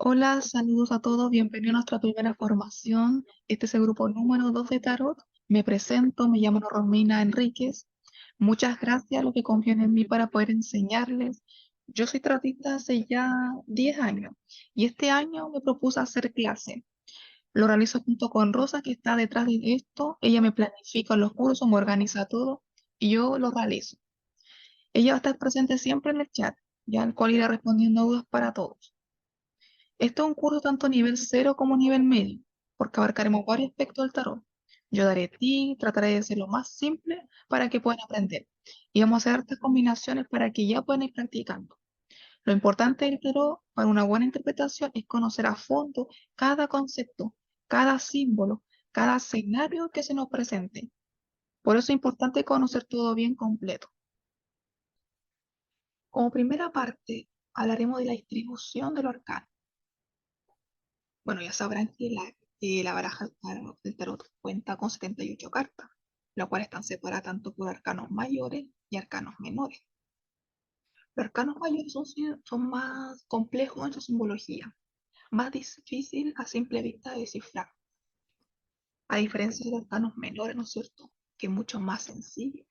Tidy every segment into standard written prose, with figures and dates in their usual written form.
Hola, saludos a todos, bienvenidos a nuestra primera formación. Este es el grupo número 2 de Tarot. Me presento, me llamo Romina Enríquez. Muchas gracias a los que confían en mí para poder enseñarles. Yo soy tarotista hace ya 10 años y este año me propuse hacer clase. Lo realizo junto con Rosa, que está detrás de esto. Ella me planifica los cursos, me organiza todo y yo lo realizo. Ella va a estar presente siempre en el chat, ya el cual irá respondiendo dudas para todos. Esto es un curso tanto nivel cero como nivel medio, porque abarcaremos varios aspectos del tarot. Yo daré ti, trataré de ser lo más simple para que puedan aprender. Y vamos a hacer estas combinaciones para que ya puedan ir practicando. Lo importante del tarot para una buena interpretación es conocer a fondo cada concepto, cada símbolo, cada escenario que se nos presente. Por eso es importante conocer todo bien completo. Como primera parte, hablaremos de la distribución del arcano. Bueno, ya sabrán que la baraja del tarot cuenta con 78 cartas, las cuales están separadas tanto por arcanos mayores y arcanos menores. Los arcanos mayores son más complejos en su simbología, más difícil a simple vista de descifrar, a diferencia de los arcanos menores, ¿no es cierto? Que es mucho más sencillo,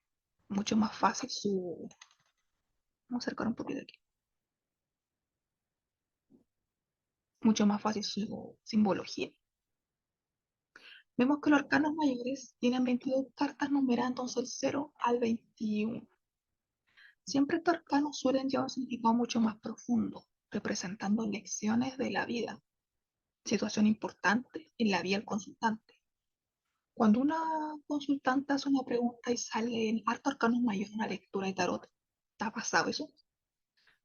mucho más fácil su... Vamos a acercar un poquito aquí. Mucho más fácil su simbología. Vemos que los arcanos mayores tienen 22 cartas numeradas entonces del 0 al 21. Siempre estos arcanos suelen llevar un significado mucho más profundo, representando lecciones de la vida, situación importante en la vida del consultante. Cuando una consultante hace una pregunta y sale en harto arcanos mayor en una lectura de tarot, ¿te ha pasado eso?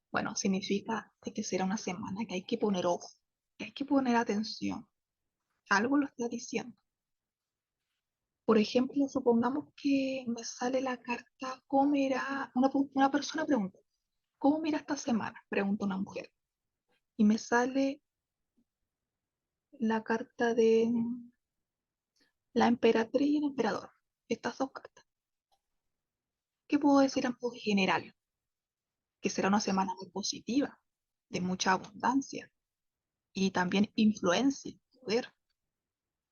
Bueno, significa de que será una semana que hay que poner ojo, que hay que poner atención. Algo lo está diciendo. Por ejemplo, supongamos que me sale la carta, ¿cómo mira? Una persona pregunta, ¿cómo mira esta semana? Pregunta una mujer. Y me sale la carta de la emperatriz y el emperador. Estas dos cartas. ¿Qué puedo decir en general? Que será una semana muy positiva, de mucha abundancia y también influencia, poder.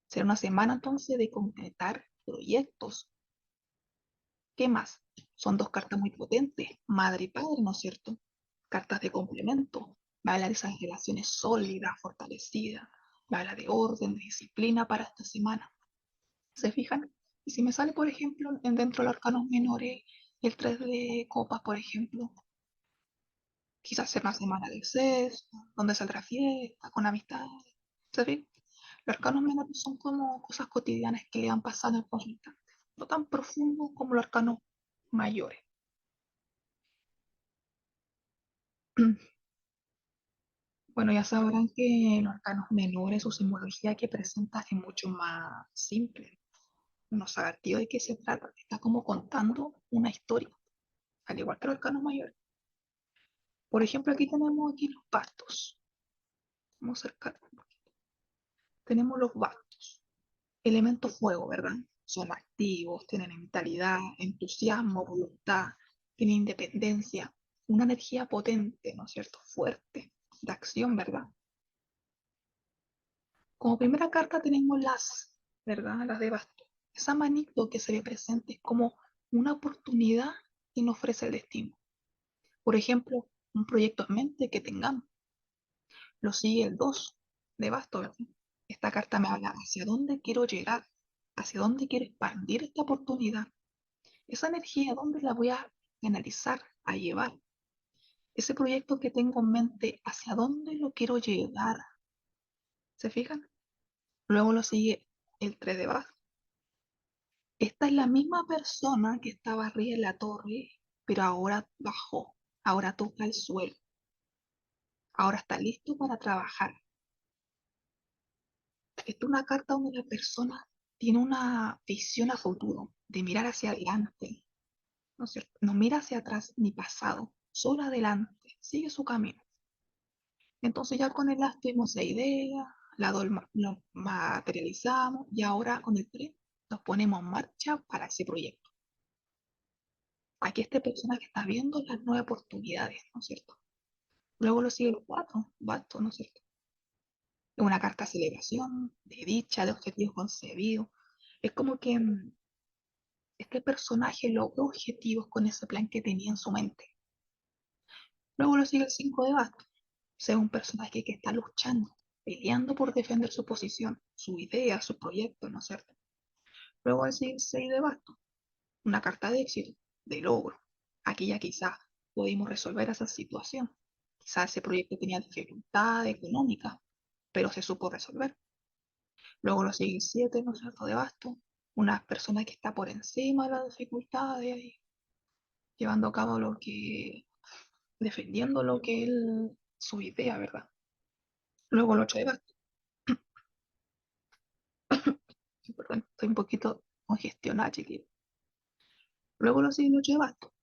Será una semana entonces de concretar proyectos. ¿Qué más? Son dos cartas muy potentes, madre y padre, ¿no es cierto? Cartas de complemento. Me habla de esas relaciones sólidas, fortalecidas. Me habla de orden, de disciplina para esta semana. ¿Se fijan? Y si me sale, por ejemplo, dentro de los arcanos menores, el 3 de copas, por ejemplo, quizás sea una semana de sexo, donde saldrá fiesta, con amistad. ¿Se fijan? Los arcanos menores son como cosas cotidianas que le van pasando al consultante, no tan profundos como los arcanos mayores. Bueno, ya sabrán que los arcanos menores, su simbología que presenta es mucho más simple. No sabe tío de qué se trata, está como contando una historia, al igual que los arcanos mayores. Por ejemplo, aquí tenemos aquí los bastos. Vamos a acercar un poquito. Tenemos los bastos. Elemento fuego, ¿verdad? Son activos, tienen vitalidad, entusiasmo, voluntad, tienen independencia, una energía potente, ¿no es cierto? Fuerte, de acción, ¿verdad? Como primera carta tenemos las, ¿verdad? Las de bastos. Esa manito que se ve presente es como una oportunidad que nos ofrece el destino. Por ejemplo, un proyecto en mente que tengamos. Lo sigue el 2 de basto, ¿verdad? Esta carta me habla hacia dónde quiero llegar, hacia dónde quiero expandir esta oportunidad. Esa energía, ¿dónde la voy a canalizar, a llevar? Ese proyecto que tengo en mente, ¿hacia dónde lo quiero llevar? ¿Se fijan? Luego lo sigue el 3 de basto. Esta es la misma persona que estaba arriba en la torre, pero ahora bajó, ahora toca el suelo, ahora está listo para trabajar. Esta es una carta donde la persona tiene una visión a futuro, de mirar hacia adelante, ¿no es cierto? No mira hacia atrás ni pasado, solo adelante, sigue su camino. Entonces ya con el as tuvimos la idea, lo materializamos y ahora con el 3 nos ponemos en marcha para ese proyecto. Aquí esta persona que está viendo las nuevas oportunidades, ¿no es cierto? Luego lo sigue el 4, bastos, ¿no es cierto? Es una carta de celebración, de dicha, de objetivos concebidos. Es como que este personaje logró objetivos con ese plan que tenía en su mente. Luego lo sigue el 5 de bastos. Sea un personaje que está luchando, peleando por defender su posición, su idea, su proyecto, ¿no es cierto? Luego sigue el 6 de bastos, una carta de éxito, de logro. Aquí ya quizás pudimos resolver esa situación. Quizás ese proyecto tenía dificultades económicas, pero se supo resolver. Luego lo sigue el 7, ¿no es cierto?, de basto, una persona que está por encima de las dificultades y llevando a cabo lo que, defendiendo lo que él, su idea, ¿verdad? Luego el 8 de basto, perdón, estoy un poquito congestionada, chiquillo. Luego lo sigue el 8 de basto,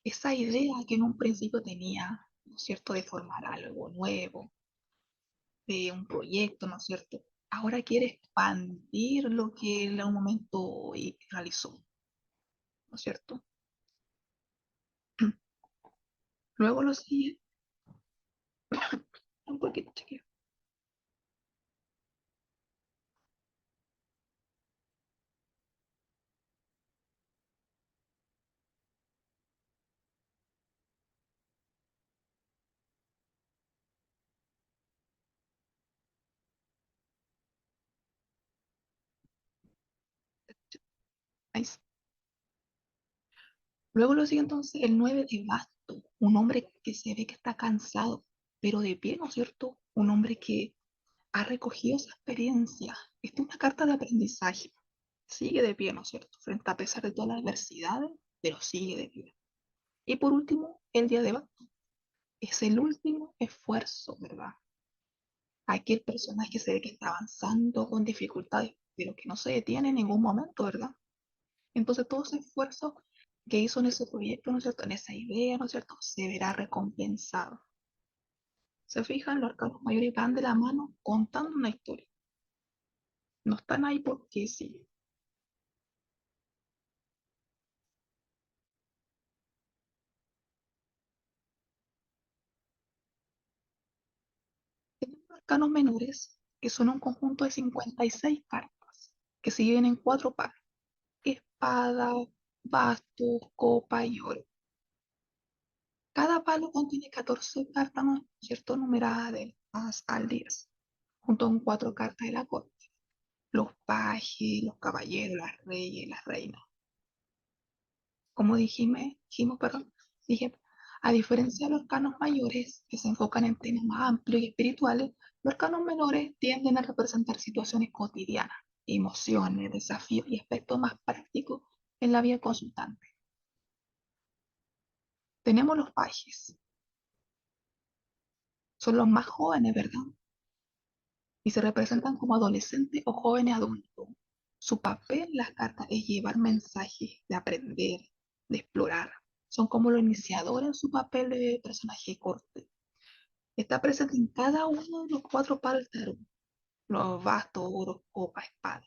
esa idea que en un principio tenía, ¿no es cierto?, de formar algo nuevo, de un proyecto, ¿no es cierto? Ahora quiere expandir lo que él en un momento realizó, ¿no es cierto? Luego lo sigue, un poquito, chiquillo. Nice. Luego lo sigue entonces el 9 de basto, un hombre que se ve que está cansado, pero de pie, ¿no es cierto? Un hombre que ha recogido esa experiencia. Esta es una carta de aprendizaje. Sigue de pie, ¿no es cierto? Frente a pesar de todas las adversidades, pero sigue de pie. Y por último, el día de basto. Es el último esfuerzo, ¿verdad? Aquel personaje que se ve que está avanzando con dificultades, pero que no se detiene en ningún momento, ¿verdad? Entonces todo ese esfuerzo que hizo en ese proyecto, ¿no es cierto? En esa idea, ¿no es cierto? Se verá recompensado. Se fijan, los arcanos mayores van de la mano contando una historia. No están ahí porque sí. Tenemos arcanos menores, que son un conjunto de 56 cartas, que se dividen en cuatro pares. Espada, bastos, copa y oro. Cada palo contiene 14 cartas, ¿no es cierto?, numeradas del más al 10, junto con cuatro cartas de la corte. Los pajes, los caballeros, las reyes, las reinas. Como dijimos, perdón, dije, a diferencia de los arcanos mayores, que se enfocan en temas más amplios y espirituales, los arcanos menores tienden a representar situaciones cotidianas, emociones, desafíos y aspectos más prácticos en la vida consultante. Tenemos los pajes, son los más jóvenes, ¿verdad? Y se representan como adolescentes o jóvenes adultos. Su papel en las cartas es llevar mensajes de aprender, de explorar. Son como los iniciadores en su papel de personaje corte. Está presente en cada uno de los cuatro palos del tarot, los bastos, oros, copa, espada.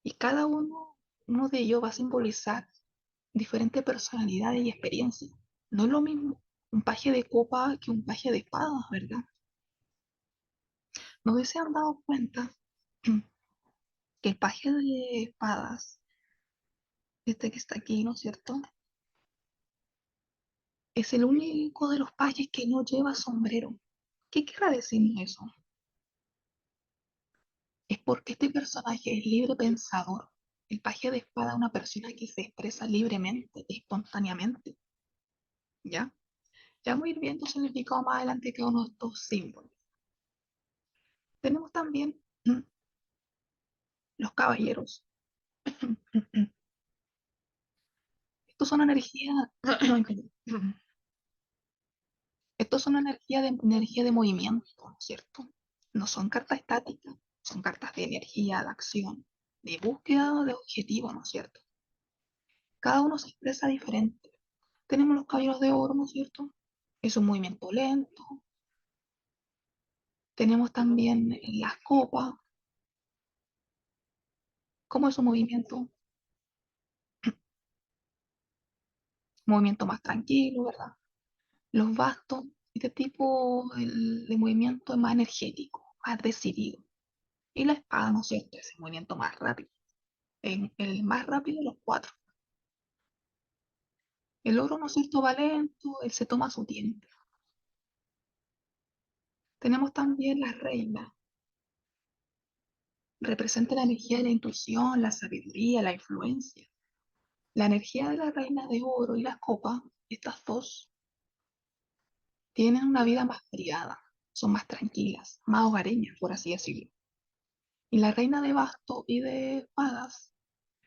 Y cada uno de ellos va a simbolizar diferentes personalidades y experiencias. No es lo mismo un paje de copa que un paje de espadas, ¿verdad? No sé si se han dado cuenta que el paje de espadas, este que está aquí, ¿no es cierto? Es el único de los pajes que no lleva sombrero. ¿Qué querrá decirnos eso? Es porque este personaje es libre pensador. El paje de espada es una persona que se expresa libremente, espontáneamente, ¿ya? Ya vamos a ir viendo el significado más adelante de cada uno de estos símbolos. Tenemos también los caballeros. Estos son energía, estos son energía de movimiento, ¿no es cierto? No son cartas estáticas, son cartas de energía, de acción, de búsqueda de objetivos, ¿no es cierto? Cada uno se expresa diferente. Tenemos los caballeros de oro, ¿no es cierto? Es un movimiento lento. Tenemos también las copas, como es un movimiento más tranquilo, ¿verdad? Los bastos, este tipo de movimiento es más energético, más decidido. Y la espada, ¿no es cierto? Es el movimiento más rápido. El más rápido de los cuatro. El oro, ¿no es cierto? Va lento, él se toma su tiempo. Tenemos también la reina. Representa la energía de la intuición, la sabiduría, la influencia. La energía de la reina de oro y las copas, estas dos, tienen una vida más privada, son más tranquilas, más hogareñas, por así decirlo. Y la reina de basto y de espadas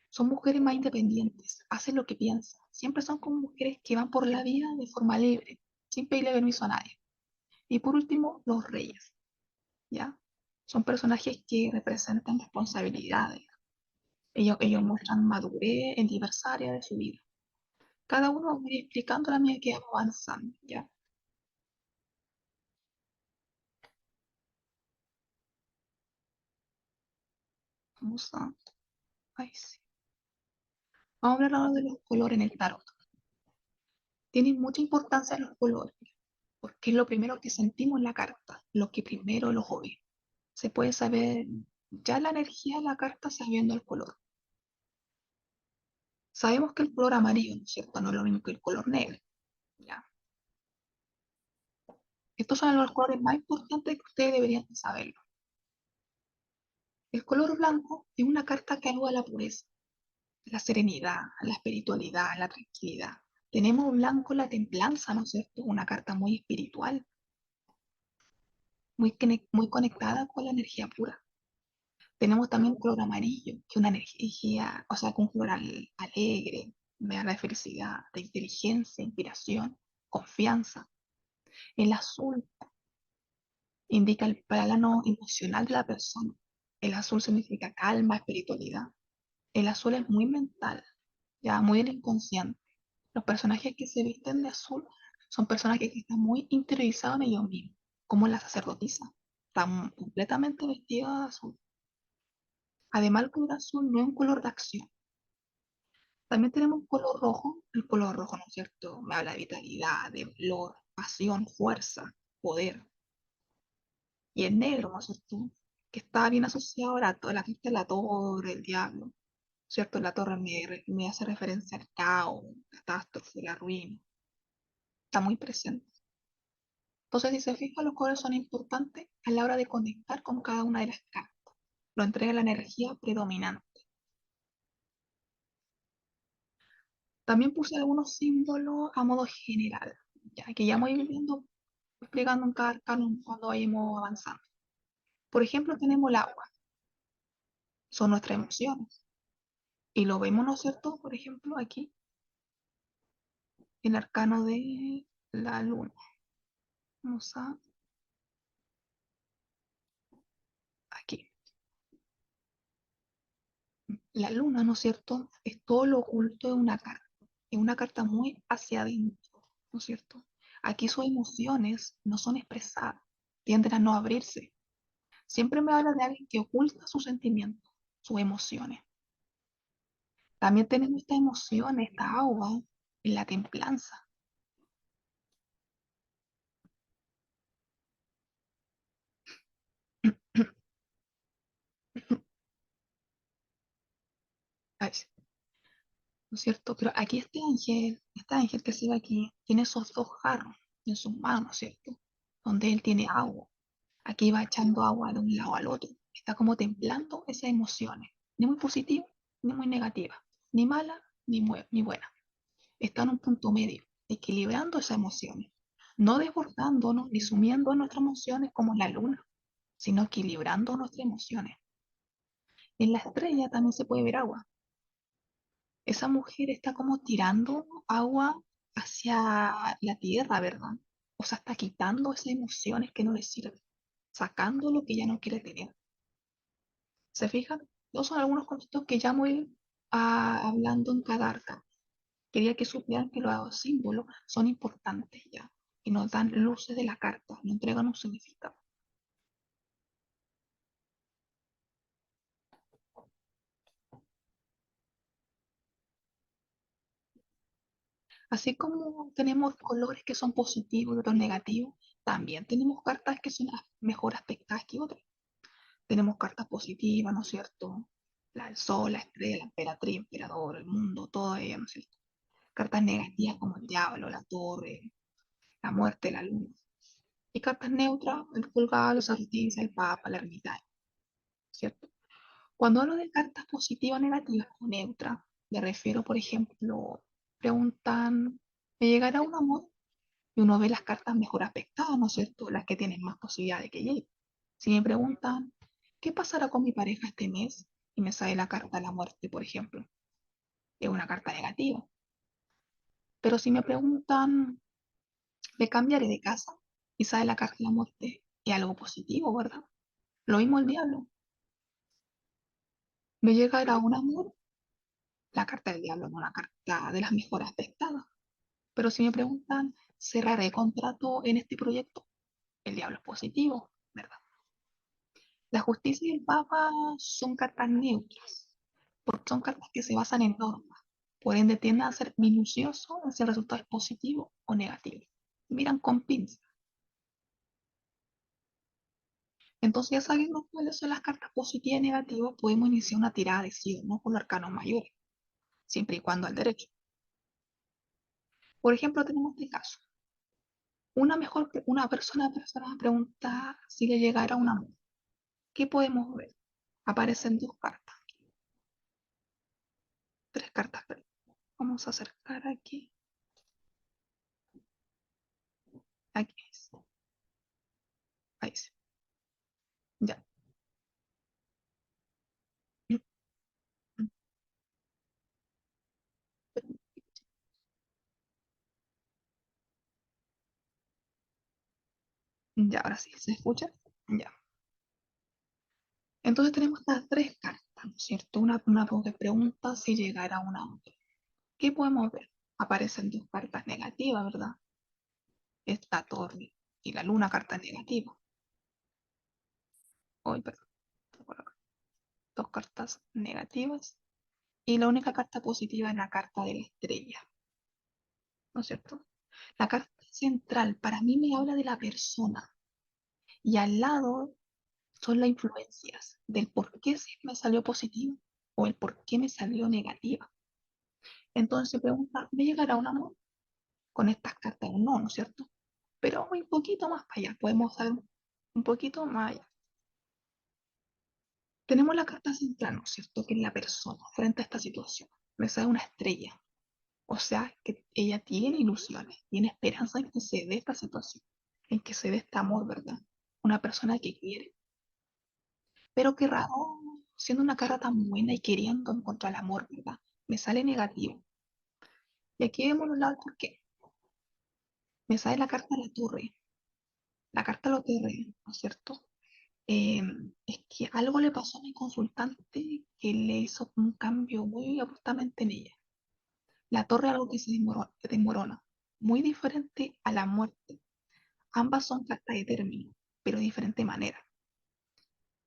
son mujeres más independientes, hacen lo que piensan. Siempre son como mujeres que van por la vida de forma libre, sin pedirle permiso a nadie. Y por último, los reyes, ¿ya? Son personajes que representan responsabilidades. Ellos muestran madurez en diversas áreas de su vida. Cada uno va a ir explicando la medida que vamos avanzando, ¿ya? Vamos a... Ay, sí. Vamos a hablar ahora de los colores en el tarot. Tienen mucha importancia los colores, porque es lo primero que sentimos en la carta, lo que primero el ojo ve. Se puede saber ya la energía de la carta sabiendo el color. Sabemos que el color amarillo, ¿no es cierto? No es lo mismo que el color negro, ¿ya? Estos son los colores más importantes que ustedes deberían saberlo. El color blanco es una carta que alude a la pureza, la serenidad, la espiritualidad, la tranquilidad. Tenemos blanco la templanza, ¿no es cierto? Una carta muy espiritual, muy conectada con la energía pura. Tenemos también color amarillo, que es una energía, o sea, con un color alegre, me da la felicidad, de inteligencia, inspiración, confianza. El azul indica el plano emocional de la persona. El azul significa calma, espiritualidad. El azul es muy mental, ya muy del inconsciente. Los personajes que se visten de azul son personajes que están muy interiorizados en ellos mismos, como la sacerdotisa. Están completamente vestidos de azul. Además, el color azul no es un color de acción. También tenemos un color rojo. El color rojo, ¿no es cierto? Me habla de vitalidad, de valor, pasión, fuerza, poder. Y el negro, ¿no es cierto? Que está bien asociado ahora a toda la fiesta de la torre, el diablo, ¿cierto? La torre me hace referencia al caos, catástrofe, la ruina. Está muy presente. Entonces, si se fija, los colores son importantes a la hora de conectar con cada una de las cartas. Lo entrega la energía predominante. También puse algunos símbolos a modo general, ya que ya voy viendo, explicando en cada arcano cuando vayamos avanzando. Por ejemplo, tenemos el agua, son nuestras emociones. Y lo vemos, ¿no es cierto? Por ejemplo, aquí, el arcano de la luna. Vamos a, aquí. La luna, ¿no es cierto? Es todo lo oculto de una carta. Es una carta muy hacia adentro, ¿no es cierto? Aquí sus emociones no son expresadas, tienden a no abrirse. Siempre me habla de alguien que oculta sus sentimientos, sus emociones. También tenemos esta emoción, esta agua, en la templanza. Ay, ¿no es cierto? Pero aquí este ángel que se ve aquí, tiene esos dos jarros en sus manos, ¿cierto? Donde él tiene agua. Aquí va echando agua de un lado al otro. Está como templando esas emociones. Ni muy positiva, ni muy negativa. Ni mala, ni buena. Está en un punto medio, equilibrando esas emociones. No desbordándonos ni sumiendo nuestras emociones como la luna, sino equilibrando nuestras emociones. En la estrella también se puede ver agua. Esa mujer está como tirando agua hacia la tierra, ¿verdad? O sea, está quitando esas emociones que no le sirven, sacando lo que ya no quiere tener. ¿Se fijan? Esos son algunos conceptos que ya voy hablando en cada arca. Quería que supieran que los símbolos son importantes ya y nos dan luces de la carta, nos entregan un significado. Así como tenemos colores que son positivos y otros negativos, también tenemos cartas que son mejor aspectadas que otras. Tenemos cartas positivas, ¿no es cierto? El sol, la estrella, la emperatriz, emperador, el mundo, todo ello, ¿no es cierto? Cartas negativas como el diablo, la torre, la muerte, la luna. Y cartas neutras, el pulgar, los artistas, el papa, la ermitaña, ¿cierto? Cuando hablo de cartas positivas, negativas o neutras, me refiero, por ejemplo, preguntan, ¿me llegará un amor? Y uno ve las cartas mejor aspectadas, ¿no es cierto? Las que tienen más posibilidad de que llegue. Si me preguntan, ¿qué pasará con mi pareja este mes? Y me sale la carta de la muerte, por ejemplo, es una carta negativa. Pero si me preguntan, ¿me cambiaré de casa? Y sale la carta de la muerte, es algo positivo, ¿verdad? Lo mismo el diablo. ¿Me llegará un amor? La carta del diablo no es una carta de las mejor aspectadas. Pero si me preguntan, ¿cerraré contrato en este proyecto? El diablo es positivo, ¿verdad? La justicia y el papa son cartas neutras, porque son cartas que se basan en normas. Por ende, tienden a ser minuciosos en si el resultado es positivo o negativo. Miran con pinzas. Entonces, ya sabiendo cuáles son las cartas positivas y negativas, podemos iniciar una tirada de sí o no con los arcanos mayores, siempre y cuando al derecho. Por ejemplo, tenemos este caso. Una persona pregunta si le llegara un amor. ¿Qué podemos ver? Aparecen dos cartas, tres cartas, pero vamos a acercar aquí. Aquí es. Ahí sí. Ya. Ya, ahora sí, ¿se escucha? Ya. Entonces tenemos estas tres cartas, ¿no es cierto? Una que pregunta si llegara un amor. ¿Qué podemos ver? Aparecen dos cartas negativas, ¿verdad? Esta torre y la luna, carta negativa. Hoy, perdón, por acá. Dos cartas negativas. Y la única carta positiva es la carta de la estrella, ¿no es cierto? La carta central para mí me habla de la persona y al lado son las influencias del por qué sí me salió positiva o el por qué me salió negativa. Entonces se pregunta, ¿me llegará un amor? Con estas cartas un no, ¿no es cierto? Pero un poquito más para allá, podemos saber un poquito más allá. Tenemos la carta central, ¿no es cierto? Que es la persona frente a esta situación. Me sale una estrella. O sea, que ella tiene ilusiones, tiene esperanza en que se dé esta situación, en que se dé este amor, ¿verdad? Una persona que quiere. Pero qué raro, siendo una carta tan buena y queriendo encontrar el amor, ¿verdad? Me sale negativo. Y aquí vemos los lados por qué. Me sale la carta de la torre. La carta de la torre, ¿no es cierto? Es que algo le pasó a mi consultante que le hizo un cambio muy abruptamente en ella. La torre es algo que desmorona, muy diferente a la muerte. Ambas son cartas de término, pero de diferente manera.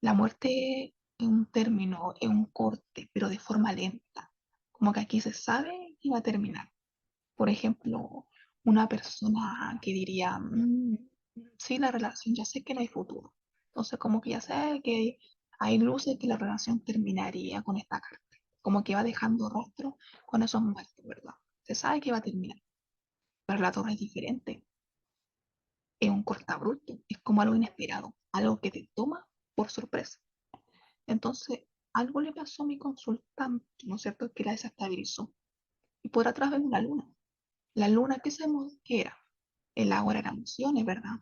La muerte es un término, es un corte, pero de forma lenta. Como que aquí se sabe que va a terminar. Por ejemplo, una persona que diría, sí, la relación, ya sé que no hay futuro. Entonces, como que ya sé que hay luces que la relación terminaría con esta carta. Como que va dejando rastro con esos muertos, ¿verdad? Se sabe que va a terminar. Pero la torre es diferente. Es un cortabrupto. Es como algo inesperado. Algo que te toma por sorpresa. Entonces, algo le pasó a mi consultante, ¿no es cierto? Que la desestabilizó. Y por atrás vemos la luna. La luna, ¿qué sabemos que era? El agua eran emociones, ¿verdad?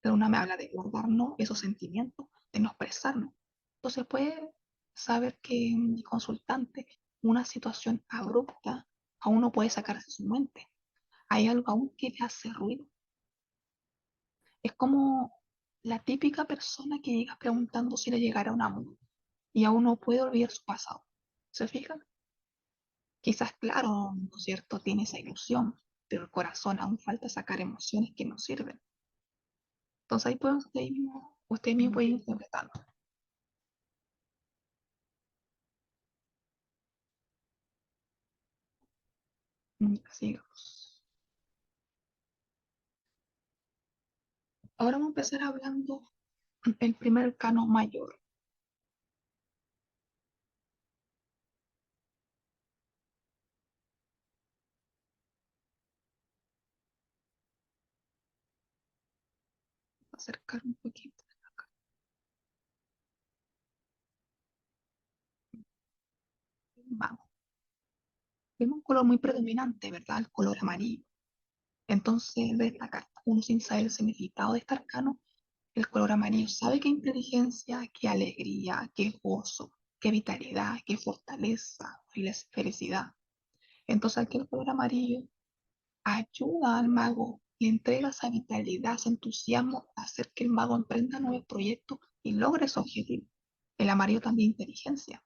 La luna me habla de guardarnos esos sentimientos, de no expresarnos. Entonces puede saber que mi consultante, una situación abrupta, aún no puede sacarse de su mente. Hay algo aún que le hace ruido. Es como la típica persona que llega preguntando si le llegará un amor y aún no puede olvidar su pasado. ¿Se fijan? Quizás, claro, ¿no es cierto? Tiene esa ilusión, pero el corazón aún falta sacar emociones que no sirven. Entonces ahí puede usted mismo puede ir interpretando. Sigamos. Ahora vamos a empezar hablando. El primer arcano mayor. Acercar un poquito. Vamos. Vemos un color muy predominante, ¿verdad? El color amarillo. Entonces, de esta carta, uno sin saber el significado de este arcano, el color amarillo sabe qué inteligencia, qué alegría, qué gozo, qué vitalidad, qué fortaleza, felicidad. Entonces, aquí el color amarillo ayuda al mago, le entrega esa vitalidad, ese entusiasmo, a hacer que el mago emprenda nuevos proyectos y logre su objetivo. El amarillo también inteligencia.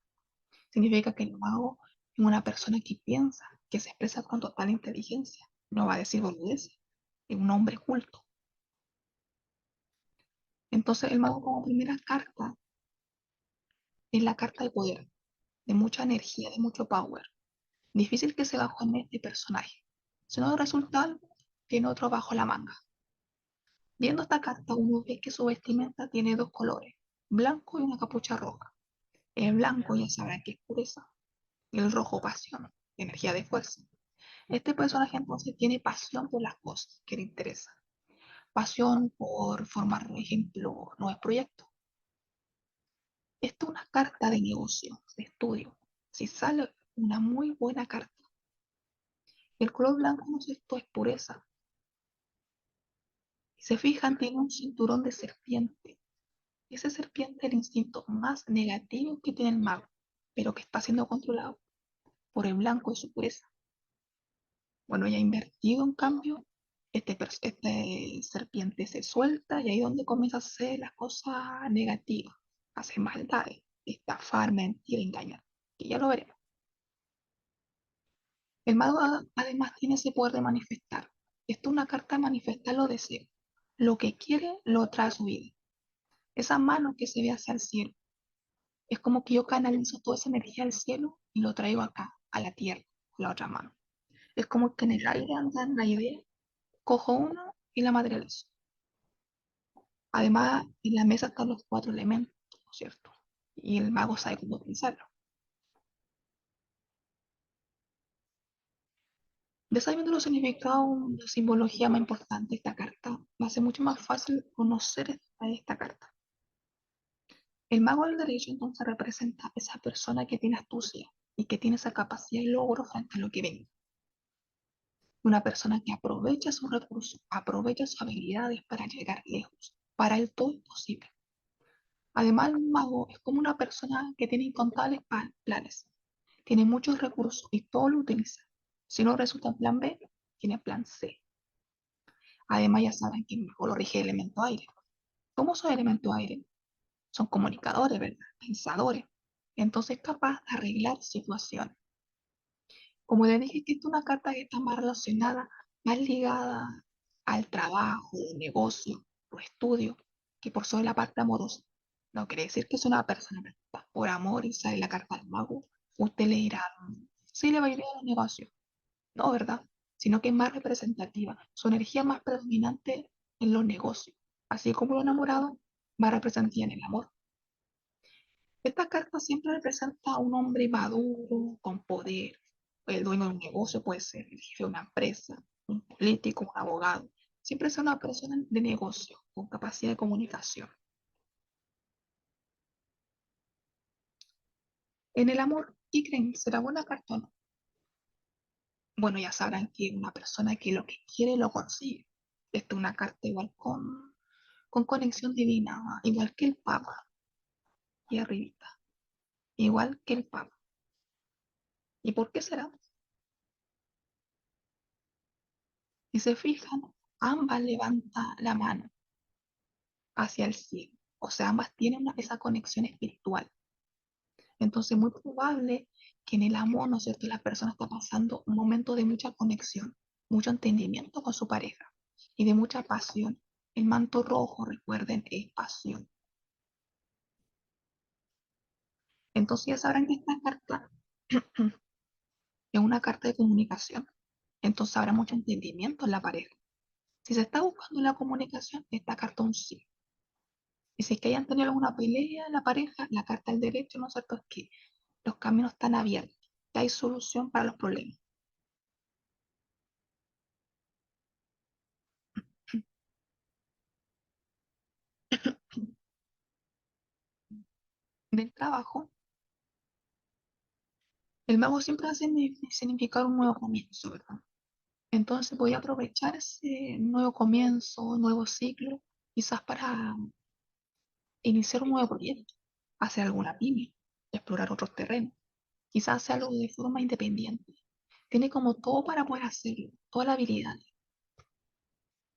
Significa que el mago es una persona que piensa, que se expresa con total inteligencia. No va a decir boludeces. Es un hombre culto. Entonces, el mago como primera carta es la carta de poder, de mucha energía, de mucho power. Difícil que se bajó en este personaje. Si no resulta algo, tiene otro bajo la manga. Viendo esta carta, uno ve que su vestimenta tiene dos colores, blanco y una capucha roja. El blanco ya sabrán que es pureza, y el rojo pasión, energía de fuerza. Este personaje entonces tiene pasión por las cosas que le interesan, pasión por formar, por ejemplo, nuevos proyectos. Esto es una carta de negocio, de estudio. Si sale una muy buena carta, el color blanco no sé, esto es pureza. Si se fijan, tiene un cinturón de serpiente. Ese serpiente es el instinto más negativo que tiene el mago, pero que está siendo controlado por el blanco de su pureza. Bueno, ya invertido en cambio, este serpiente se suelta y ahí es donde comienza a hacer las cosas negativas, hacer maldades, estafar, mentir, engañar, que ya lo veremos. El mago además tiene ese poder de manifestar. Esto es una carta de manifestar los deseos. Lo que quiere lo trae a su vida. Esa mano que se ve hacia el cielo. Es como que yo canalizo toda esa energía al cielo y lo traigo acá, a la tierra, con la otra mano. Es como que en el aire andan la idea, cojo uno y la materializo. Además, en la mesa están los cuatro elementos, ¿no es cierto? Y el mago sabe cómo utilizarlo. De sabiendo los significados, la simbología más importante de esta carta, va a ser mucho más fácil conocer esta carta. El mago del derecho entonces representa a esa persona que tiene astucia y que tiene esa capacidad de logro frente a lo que venga. Una persona que aprovecha sus recursos, aprovecha sus habilidades para llegar lejos. Para él todo es posible. Además, el mago es como una persona que tiene incontables planes. Tiene muchos recursos y todo lo utiliza. Si no resulta en plan B, tiene plan C. Además, ya saben que el mago lo rige el elemento aire. ¿Cómo son el elemento aire? Son comunicadores, ¿verdad? Pensadores. Entonces, capaz de arreglar situaciones. Como le dije que esta es una carta que está más relacionada, más ligada al trabajo, negocio o estudio, que por sobre la parte amorosa. No quiere decir que es una persona perfecta. Por amor y sale la carta del mago, usted le dirá, sí le va a ir bien a los negocios. No, ¿verdad? Sino que es más representativa. Su energía más predominante en los negocios. Así como lo enamorado, más representativa en el amor. Esta carta siempre representa a un hombre maduro, con poder. El dueño de un negocio puede ser el jefe de una empresa, un político, un abogado. Siempre es una persona de negocio, con capacidad de comunicación. En el amor, ¿qué creen? ¿Será buena carta o no? Bueno, ya sabrán que es una persona que lo que quiere lo consigue. Esta es una carta igual con conexión divina, igual que el Papa, y arribita, igual que el Papa. ¿Y por qué será? Si se fijan, ambas levantan la mano hacia el cielo. O sea, ambas tienen esa conexión espiritual. Entonces, muy probable que en el amor, ¿no es cierto?, la persona está pasando un momento de mucha conexión, mucho entendimiento con su pareja y de mucha pasión. El manto rojo, recuerden, es pasión. Entonces ya sabrán que esta carta es una carta de comunicación. Entonces habrá mucho entendimiento en la pareja. Si se está buscando la comunicación, esta carta es un sí. Y si es que hayan tenido alguna pelea en la pareja, la carta del derecho, ¿no es cierto? Es que los caminos están abiertos, que hay solución para los problemas. Del trabajo, el mago siempre hace significar un nuevo comienzo, ¿verdad? Entonces voy a aprovechar ese nuevo comienzo, nuevo ciclo, quizás para iniciar un nuevo proyecto, hacer alguna pyme, explorar otros terrenos, quizás hacerlo de forma independiente. Tiene como todo para poder hacerlo, toda la habilidad.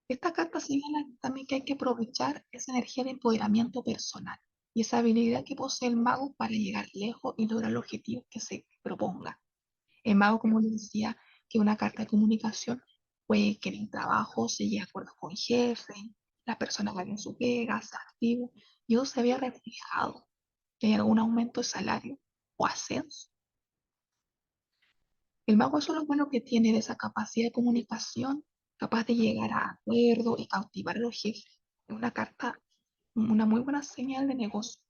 Esta carta señala también que hay que aprovechar esa energía de empoderamiento personal y esa habilidad que posee el mago para llegar lejos y lograr los objetivos que se proponga. El mago, como les decía, que una carta de comunicación puede que en el trabajo se llegue a acuerdos con jefe, las personas hagan su pega, sea activo, y eso se vea reflejado en algún aumento de salario o ascenso. El mago eso es lo bueno que tiene de esa capacidad de comunicación, capaz de llegar a acuerdos y cautivar a los jefes. Es una carta, una muy buena señal de negocio.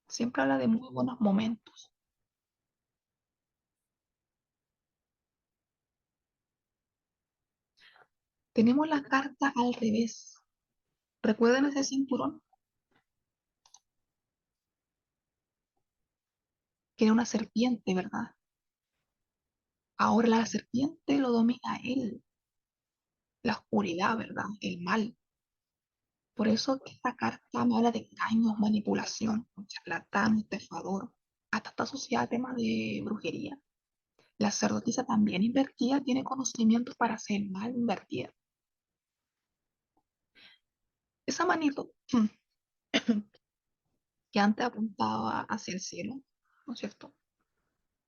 Siempre habla de muy buenos momentos. Tenemos la carta al revés. ¿Recuerdan ese cinturón? Que era una serpiente, ¿verdad? Ahora la serpiente lo domina a él, la oscuridad, ¿verdad? El mal. Por eso que esta carta me habla de engaños, manipulación, un charlatán, estafador. Hasta está asociada a temas de brujería. La sacerdotisa también invertida tiene conocimientos para hacer mal invertida. Esa manito que antes apuntaba hacia el cielo, ¿no es cierto?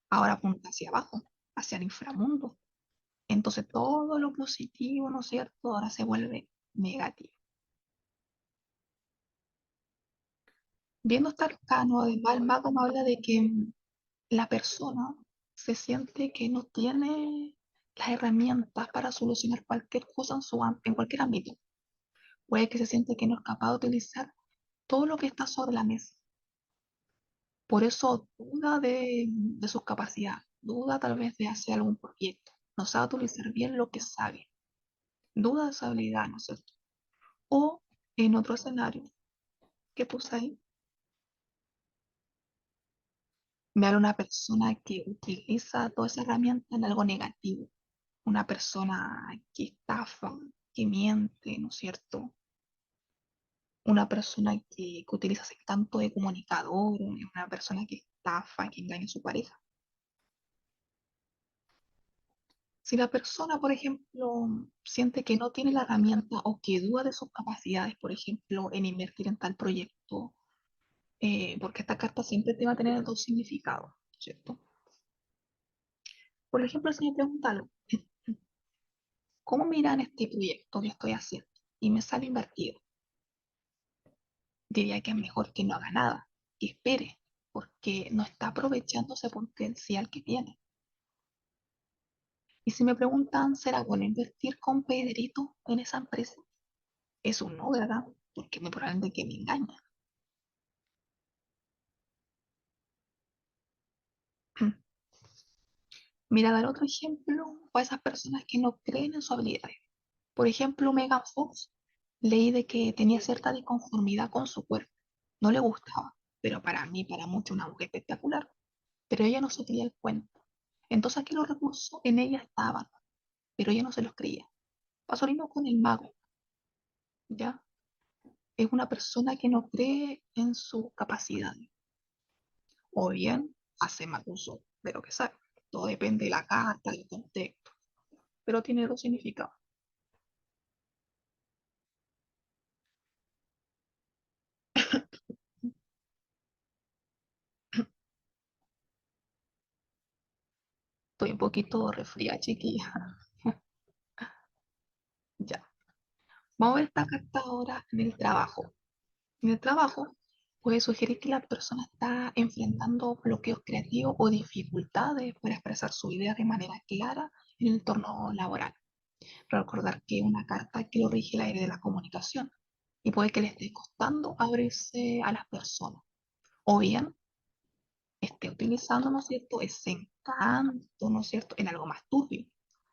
Ahora apunta hacia abajo, hacia el inframundo. Entonces todo lo positivo, ¿no es cierto? Ahora se vuelve negativo. Viendo este arcano, además, el mago me habla de que la persona se siente que no tiene las herramientas para solucionar cualquier cosa en cualquier ámbito. Puede que se siente que no es capaz de utilizar todo lo que está sobre la mesa. Por eso duda de sus capacidades, duda tal vez de hacer algún proyecto. No sabe utilizar bien lo que sabe. Duda de esa habilidad, ¿no es cierto? O en otro escenario que puse ahí, me habla una persona que utiliza toda esa herramienta en algo negativo. Una persona que estafa, que miente, ¿no es cierto? Una persona que utiliza ese canto de comunicador, una persona que estafa, que engaña a su pareja. Si la persona, por ejemplo, siente que no tiene la herramienta o que duda de sus capacidades, por ejemplo, en invertir en tal proyecto, porque esta carta siempre te va a tener dos significados, ¿cierto? Por ejemplo, si me pregunta algo, ¿cómo miran este proyecto que estoy haciendo? Y me sale invertido. Diría que es mejor que no haga nada, que espere, porque no está aprovechando ese potencial que tiene. Y si me preguntan, ¿será bueno invertir con Pedrito en esa empresa? Es un no, ¿verdad? Porque me probablemente que me engaña. Mira, dar otro ejemplo para esas personas que no creen en sus habilidades. Por ejemplo, Megan Fox, leí de que tenía cierta disconformidad con su cuerpo. No le gustaba, pero para mí, para muchos, una mujer espectacular. Pero ella no se creía el cuento. Entonces aquí los recursos en ella estaban, pero ella no se los creía. Pasó lo mismo con el mago, ¿ya? Es una persona que no cree en su capacidad, o bien hace mal uso de lo que sabe. Todo depende de la carta, del contexto, pero tiene dos significados. Estoy un poquito resfriada, chiquilla. Ya. Vamos a ver esta carta ahora en el trabajo. En el trabajo puede sugerir que la persona está enfrentando bloqueos creativos o dificultades para expresar su idea de manera clara en el entorno laboral. Recordar que una carta que lo rige el aire de la comunicación y puede que le esté costando abrirse a las personas. O bien esté utilizando, ¿no es cierto?, ese encanto, ¿no es cierto?, en algo más turbio.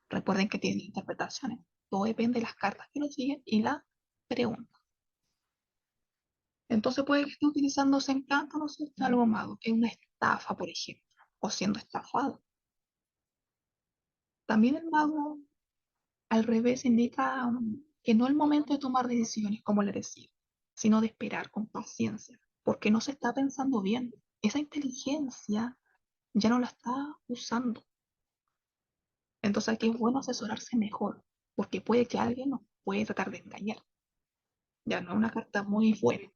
Recuerden que tienen interpretaciones. Todo depende de las cartas que lo siguen y la pregunta. Entonces puede que esté utilizando ese encanto, ¿no es cierto?, en algo malo, en una estafa, por ejemplo, o siendo estafado. También el mago, al revés, indica que no es el momento de tomar decisiones, como le decía, sino de esperar con paciencia, porque no se está pensando bien. Esa inteligencia ya no la está usando. Entonces aquí es bueno asesorarse mejor, porque puede que alguien nos puede tratar de engañar. Ya no es una carta muy buena.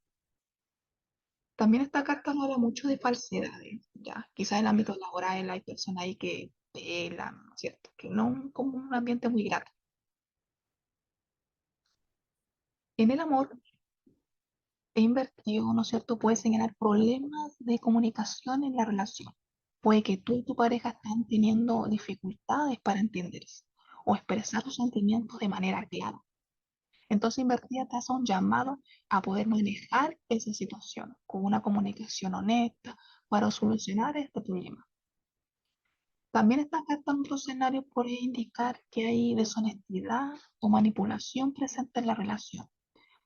También esta carta no habla mucho de falsedades, ya. Quizás en el ámbito laboral hay personas ahí que pelan, ¿no es cierto? Que no como un ambiente muy grato. En el amor, he invertido, ¿no es cierto? Puede señalar problemas de comunicación en la relación. Puede que tú y tu pareja están teniendo dificultades para entenderse o expresar sus sentimientos de manera clara. Entonces, invertida te hace un llamado a poder manejar esa situación con una comunicación honesta para solucionar este problema. También esta carta en otro escenario puede indicar que hay deshonestidad o manipulación presente en la relación.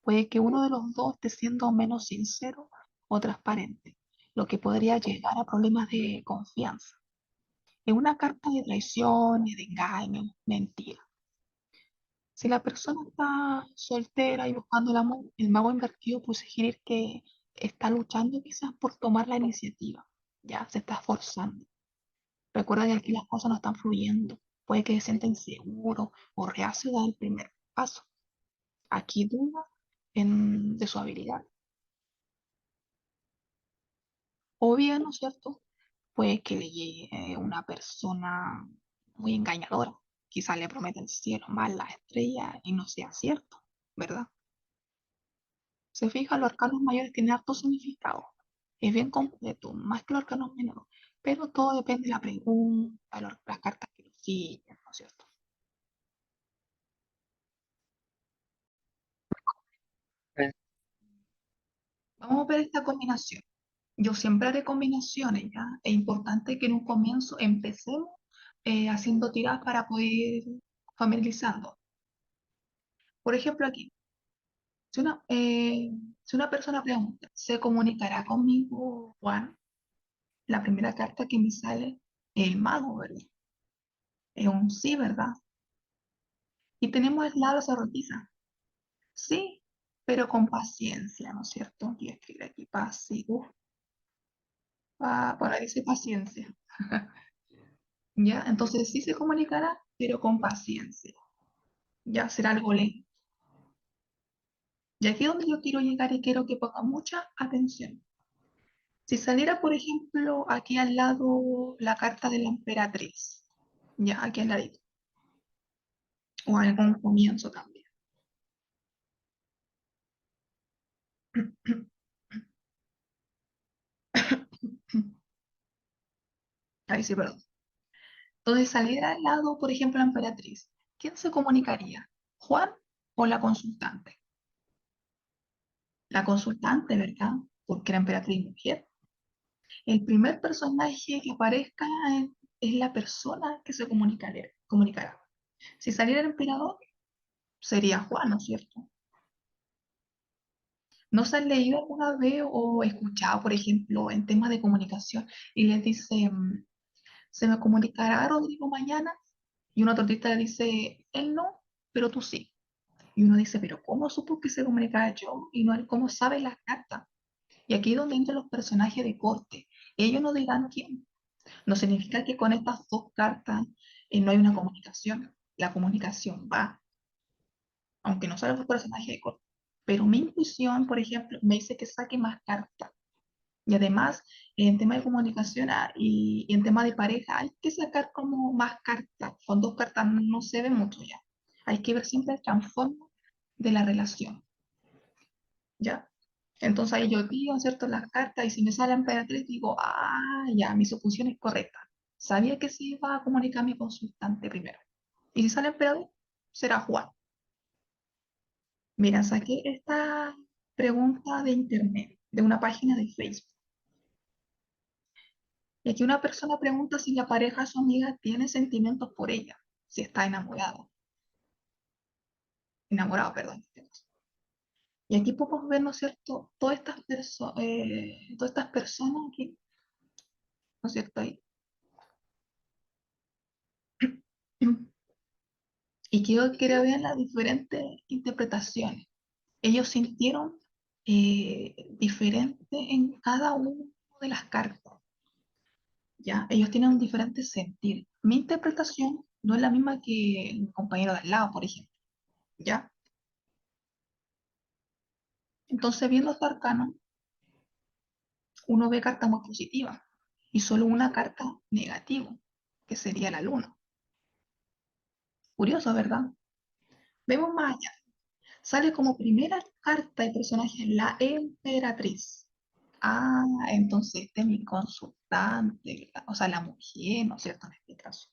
Puede que uno de los dos esté siendo menos sincero o transparente, lo que podría llegar a problemas de confianza. Es una carta de traiciones, de engaños, mentiras. Si la persona está soltera y buscando el amor, el mago invertido puede sugerir que está luchando quizás por tomar la iniciativa. Ya se está esforzando. Recuerda que aquí las cosas no están fluyendo. Puede que se sienta inseguro o reacio a dar el primer paso. Aquí duda de su habilidad. O bien, ¿no es cierto? Puede que le llegue una persona muy engañadora. Quizás le promete el cielo, más las estrellas y no sea cierto, ¿verdad? Se fija, los arcanos mayores tienen harto significado. Es bien completo, más que los arcanos menores. Pero todo depende de la pregunta, las cartas que lo siguen, ¿no es cierto? Vamos a ver esta combinación. Yo siempre haré combinaciones, ¿ya? Es importante que en un comienzo empecemos haciendo tiradas para poder ir familiarizando. Por ejemplo, aquí, si una persona pregunta, ¿se comunicará conmigo, Juan? La primera carta que me sale es el mago, ¿verdad? Es un sí, ¿verdad? Y tenemos el lado sacerdotisa. Sí, pero con paciencia, ¿no es cierto? Y escribe aquí pasivo. Por ahí dice paciencia. ¿Ya? Entonces sí se comunicará, pero con paciencia. Ya será algo lento. Y aquí es donde yo quiero llegar y quiero que ponga mucha atención. Si saliera, por ejemplo, aquí al lado la carta de la emperatriz, ya aquí al ladito, o algún comienzo también. Ahí sí, perdón. Entonces saliera al lado, por ejemplo, la emperatriz. ¿Quién se comunicaría? ¿Juan o la consultante? La consultante, ¿verdad? Porque la emperatriz mujer. El primer personaje que aparezca es la persona que se comunicará. Si saliera el emperador, sería Juan, ¿no es cierto? ¿No se han leído alguna vez o escuchado, por ejemplo, en temas de comunicación y les dice, se me comunicará Rodrigo mañana? Y una tortita le dice, él no, pero tú sí. Y uno dice, pero ¿cómo supo que se comunicara yo? Y no, ¿cómo sabe las cartas? Y aquí es donde entran los personajes de corte. Ellos no dirán quién. No significa que con estas dos cartas no hay una comunicación. La comunicación va, aunque no salgan los personajes de corte. Pero mi intuición, por ejemplo, me dice que saque más cartas. Y además, en tema de comunicación y en tema de pareja, hay que sacar como más cartas. Con dos cartas no se ve mucho ya. Hay que ver siempre el trasfondo de la relación, ¿ya? Entonces ahí yo digo, ¿cierto? Las cartas y si me sale la emperatriz, digo, ah, ya, mi suposición es correcta. Sabía que se iba a comunicar mi consultante primero. Y si sale emperador, será Juan. Mira, saqué esta pregunta de internet, de una página de Facebook. Y aquí una persona pregunta si la pareja de su amiga tiene sentimientos por ella, si está enamorado, perdón. En este caso. Y aquí podemos ver, ¿no es cierto?, todas estas personas que, ¿no es cierto?, ahí. Y quiero ver las diferentes interpretaciones. Ellos sintieron diferente en cada una de las cartas, ¿ya? Ellos tienen un diferente sentir. Mi interpretación no es la misma que el compañero de al lado, por ejemplo, ¿ya? Entonces, viendo este arcano, uno ve cartas muy positivas y solo una carta negativa, que sería la luna. Curioso, ¿verdad? Vemos más allá. Sale como primera carta de personaje la emperatriz. Ah, entonces este es mi consultante, o sea, la mujer, ¿no es cierto? En este caso,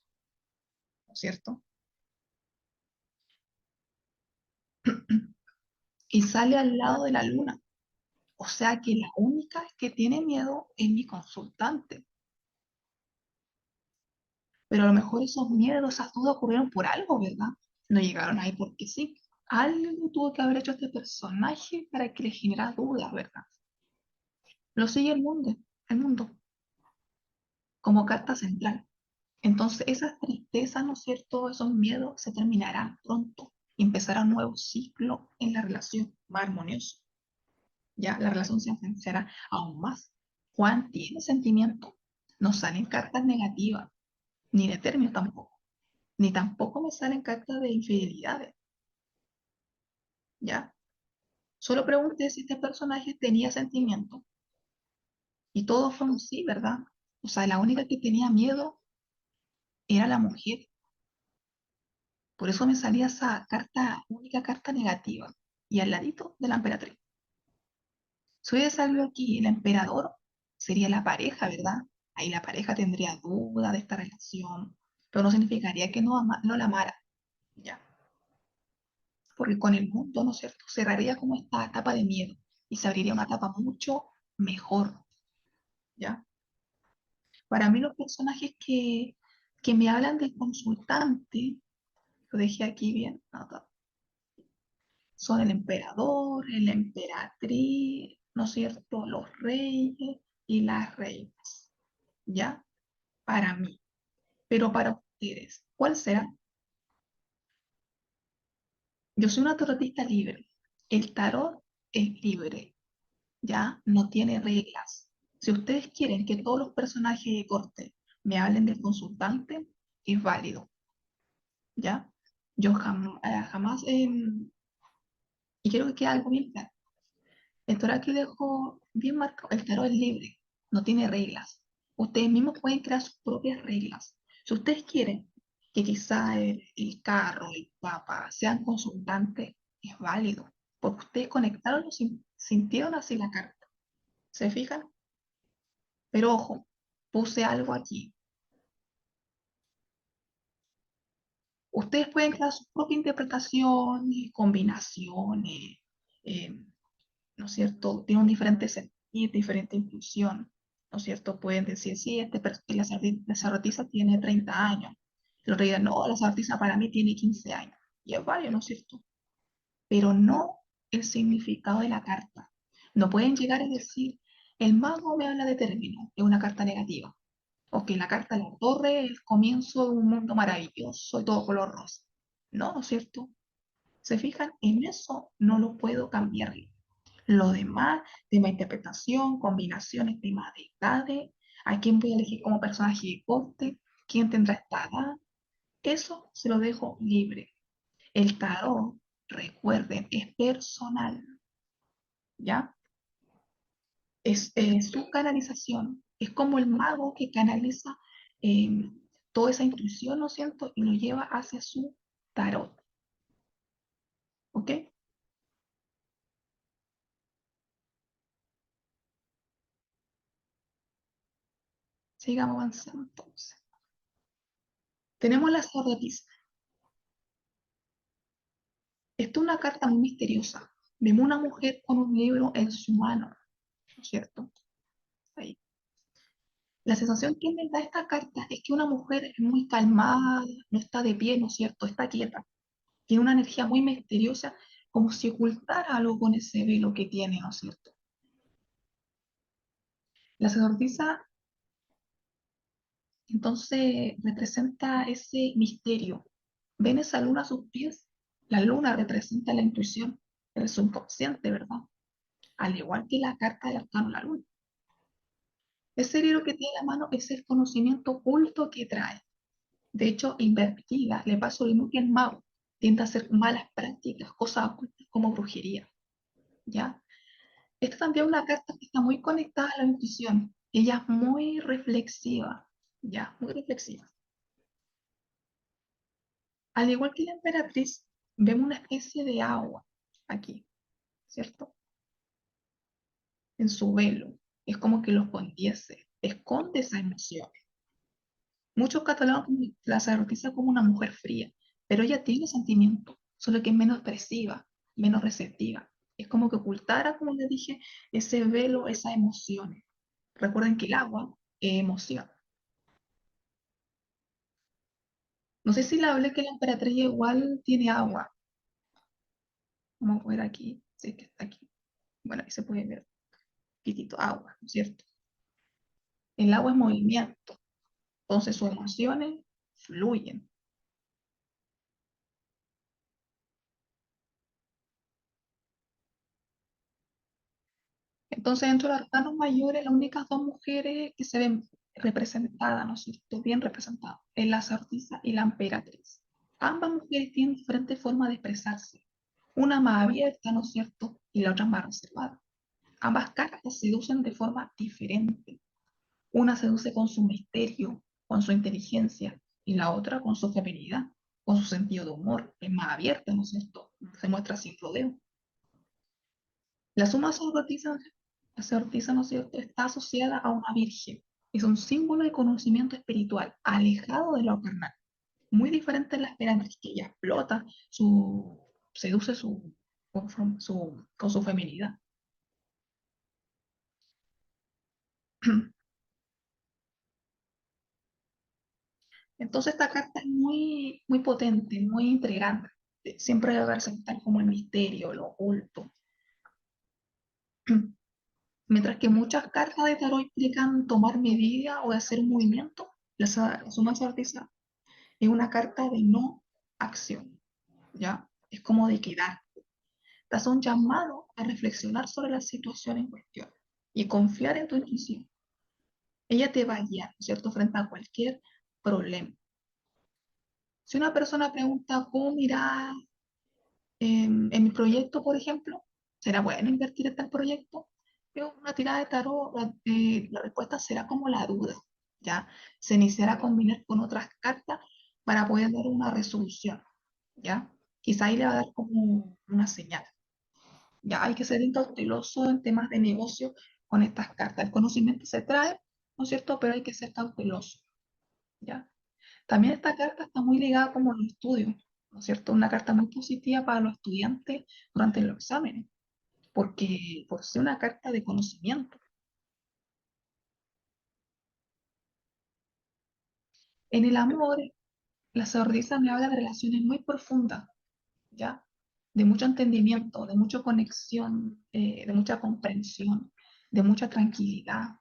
¿no es cierto? Y sale al lado de la luna. O sea que la única que tiene miedo es mi consultante. Pero a lo mejor esos miedos, esas dudas ocurrieron por algo, ¿verdad? No llegaron ahí porque sí. Algo tuvo que haber hecho este personaje para que le generara dudas, ¿verdad? Lo sigue el mundo, como carta central. Entonces, esas tristezas, ¿no es cierto? Esos miedos se terminarán pronto y empezará un nuevo ciclo en la relación más armonioso. Ya la relación se ensanchará aún más. Juan tiene sentimiento. No salen cartas negativas, ni de términos tampoco, ni tampoco me salen cartas de infidelidades. Ya solo pregunté si este personaje tenía sentimiento y todo fue un sí, ¿verdad? O sea, la única que tenía miedo era la mujer. Por eso me salía esa carta, única carta negativa. Y al ladito de la emperatriz. Si hubiese algo aquí, el emperador sería la pareja, ¿verdad? Ahí la pareja tendría duda de esta relación, pero no significaría que no la amara, ¿ya? Porque con el mundo, ¿no es cierto? Cerraría como esta etapa de miedo y se abriría una etapa mucho mejor, ¿ya? Para mí los personajes que me hablan del consultante, lo dejé aquí bien, notado, son el emperador, la emperatriz, ¿no es cierto? Los reyes y las reinas, ¿ya? Para mí. Pero para ustedes, ¿cuál será? Yo soy una tarotista libre. El tarot es libre, ¿ya? No tiene reglas. Si ustedes quieren que todos los personajes de corte me hablen del consultante, es válido, ¿ya? Yo jamás, y quiero que quede algo bien claro. El tarot aquí dejo bien marcado, el tarot es libre, no tiene reglas. Ustedes mismos pueden crear sus propias reglas. Si ustedes quieren que quizá el carro, el papa sean consultantes, es válido, porque ustedes conectaron, sintieron así la carta. ¿Se fijan? Pero ojo, puse algo aquí. Ustedes pueden crear su propia interpretación, combinaciones, eh, ¿no es cierto? Tiene un diferente sentido, diferente inclusión, ¿no es cierto? Pueden decir, sí, la sacerdotisa tiene 30 años. El otro día, no, la sacerdotisa para mí tiene 15 años. Y es válido, ¿no es cierto? Pero no el significado de la carta. No pueden llegar a decir, el mago me habla de término, es una carta negativa. O que la carta de la torre es el comienzo de un mundo maravilloso y todo color rosa. No, ¿no es cierto? ¿Se fijan? En eso no lo puedo cambiar. Lo demás, tema de interpretación, combinaciones, tema de edades, a quién voy a elegir como personaje de corte, quién tendrá esta edad, eso se lo dejo libre. El tarot, recuerden, es personal, ¿ya? Es su canalización, es como el mago que canaliza eh, toda esa intuición, ¿no siento? Y lo lleva hacia su tarot, ¿ok? Sigamos avanzando entonces. Tenemos la sacerdotisa. Esta es una carta muy misteriosa. Vemos una mujer con un libro en su mano, ¿no es cierto? Ahí. La sensación que me da esta carta es que una mujer es muy calmada, no está de pie, ¿no es cierto? Está quieta. Tiene una energía muy misteriosa, como si ocultara algo con ese velo que tiene, ¿no es cierto? La sacerdotisa entonces representa ese misterio. ¿Ven esa luna a sus pies? La luna representa la intuición, el subconsciente, ¿verdad? Al igual que la carta del arcano la luna. Ese libro que tiene en la mano es el conocimiento oculto que trae. De hecho, investiga, le pasa lo mismo que el mago. Tiende a hacer malas prácticas, cosas ocultas como brujería, ¿ya? Esta también es una carta que está muy conectada a la intuición. Ella es muy reflexiva, ¿ya? Muy reflexiva. Al igual que la emperatriz, vemos una especie de agua aquí, ¿cierto? En su velo. Es como que lo escondiese, esconde esa emoción. Muchos catalogan la sacerdotisa como una mujer fría, pero ella tiene sentimiento, solo que es menos expresiva, menos receptiva. Es como que ocultara, como les dije, ese velo, esas emociones. Recuerden que el agua es emoción. No sé si la hablé que la emperatriz igual tiene agua. Vamos a ver aquí, sí que está aquí. Bueno, ahí se puede ver un poquitito agua, ¿no es cierto? El agua es movimiento, entonces sus emociones fluyen. Entonces, dentro de los arcanos mayores, las únicas dos mujeres que se ven representadas, ¿no es cierto? Bien representadas, es la sacerdotisa y la emperatriz. Ambas mujeres tienen diferentes formas de expresarse. Una más abierta, ¿no es cierto? Y la otra más reservada. Ambas cartas seducen de forma diferente. Una seduce con su misterio, con su inteligencia, y la otra con su feminidad, con su sentido de humor. Es más abierta, ¿no es cierto? Se muestra sin rodeo. La suma sacerdotisa, ¿no es cierto?, está asociada a una virgen. Es un símbolo de conocimiento espiritual, alejado de lo carnal. Muy diferente a la emperatriz, que ella explota, seduce con su feminidad. Entonces esta carta es muy, muy potente, muy intrigante. Siempre debe representar como el misterio, lo oculto. Mientras que muchas cartas de tarot implican tomar medidas o hacer un movimiento, la suma sacerdotisa es una carta de no acción, ¿ya? Es como de quedar. Das un llamado a reflexionar sobre la situación en cuestión y confiar en tu intuición. Ella te va a guiar, ¿cierto?, frente a cualquier problema. Si una persona pregunta, ¿cómo mirar en mi proyecto, por ejemplo? ¿Será bueno invertir en tal proyecto? Yo, una tirada de tarot, la respuesta será como la duda, ¿ya? Se iniciará a combinar con otras cartas para poder dar una resolución, ¿ya? Quizá ahí le va a dar como una señal. Ya hay que ser cauteloso en temas de negocio con estas cartas. El conocimiento se trae, ¿no es cierto? Pero hay que ser cauteloso, ¿ya? También esta carta está muy ligada como a los estudios, ¿no es cierto? Una carta muy positiva para los estudiantes durante los exámenes, porque por ser una carta de conocimiento. En el amor, la sordisa me habla de relaciones muy profundas, ¿ya? De mucho entendimiento, de mucha conexión, de mucha comprensión, de mucha tranquilidad.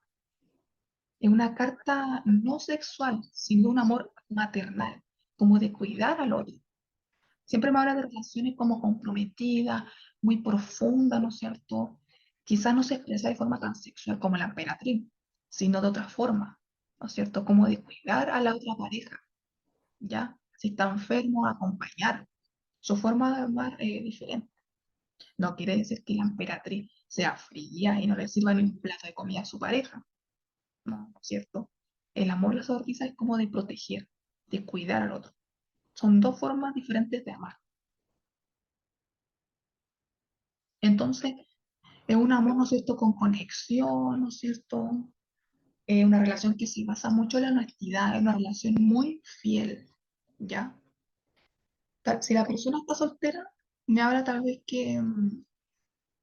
Es una carta no sexual, sino un amor maternal, como de cuidar al otro. Siempre me habla de relaciones como comprometidas, muy profundas, ¿no es cierto? Quizás no se expresa de forma tan sexual como la emperatriz, sino de otra forma, ¿no es cierto? Como de cuidar a la otra pareja, ¿ya? Si está enfermo, acompañar. Su forma de amar es diferente. No quiere decir que la emperatriz sea fría y no le sirva ni un plato de comida a su pareja, ¿no es cierto? El amor, la sorpresa es como de proteger, de cuidar al otro. Son dos formas diferentes de amar. Entonces, es un amor, ¿no es cierto?, con conexión, ¿no es cierto? Una relación que se basa mucho en la honestidad, es una relación muy fiel, ¿ya? Si la persona está soltera, me habla tal vez que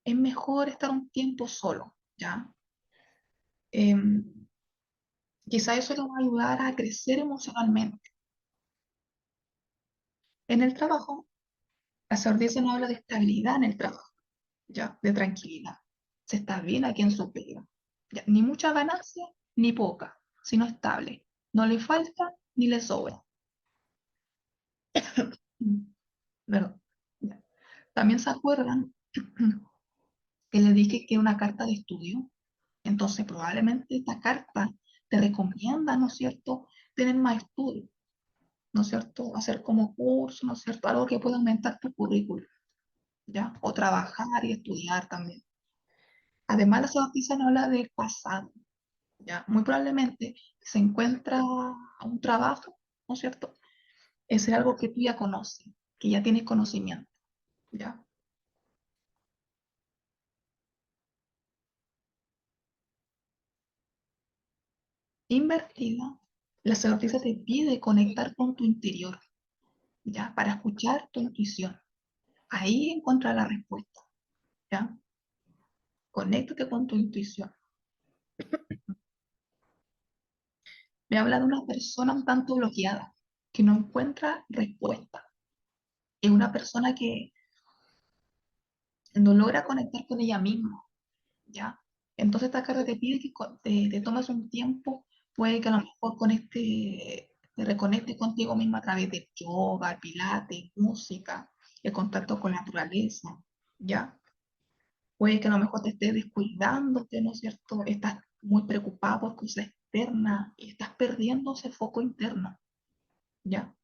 es mejor estar un tiempo solo, ¿ya? Em, Quizá eso le va a ayudar a crecer emocionalmente. En el trabajo, la certeza no habla de estabilidad en el trabajo, ¿ya? De tranquilidad. Se está bien aquí en su pega. ¿Ya? Ni mucha ganancia, ni poca, sino estable. No le falta ni le sobra. Mm, ¿verdad? Ya. También se acuerdan que le dije que una carta de estudio. Entonces, probablemente esta carta te recomienda, ¿no es cierto?, tener más estudio, ¿no es cierto?, hacer como curso, ¿no es cierto?, algo que pueda aumentar tu currículum, ¿ya? O trabajar y estudiar también. Además, la noticia no habla del pasado, ¿ya? Muy probablemente se encuentra un trabajo, ¿no es cierto? Es algo que tú ya conoces, que ya tienes conocimiento, ¿ya? Invertida, la noticia te pide conectar con tu interior, ¿ya? Para escuchar tu intuición. Ahí encuentra la respuesta, ¿ya? Conéctate con tu intuición. Me habla de una persona un tanto bloqueada, que no encuentra respuesta. Es una persona que no logra conectar con ella misma, ¿ya? Entonces esta carta te pide que te tomes un tiempo, puede que a lo mejor te reconectes contigo misma a través de yoga, el pilates, música, el contacto con la naturaleza, ¿ya? Puede que a lo mejor te estés descuidándote, ¿no es cierto? Estás muy preocupado por cosas externas y estás perdiendo ese foco interno, ¿ya?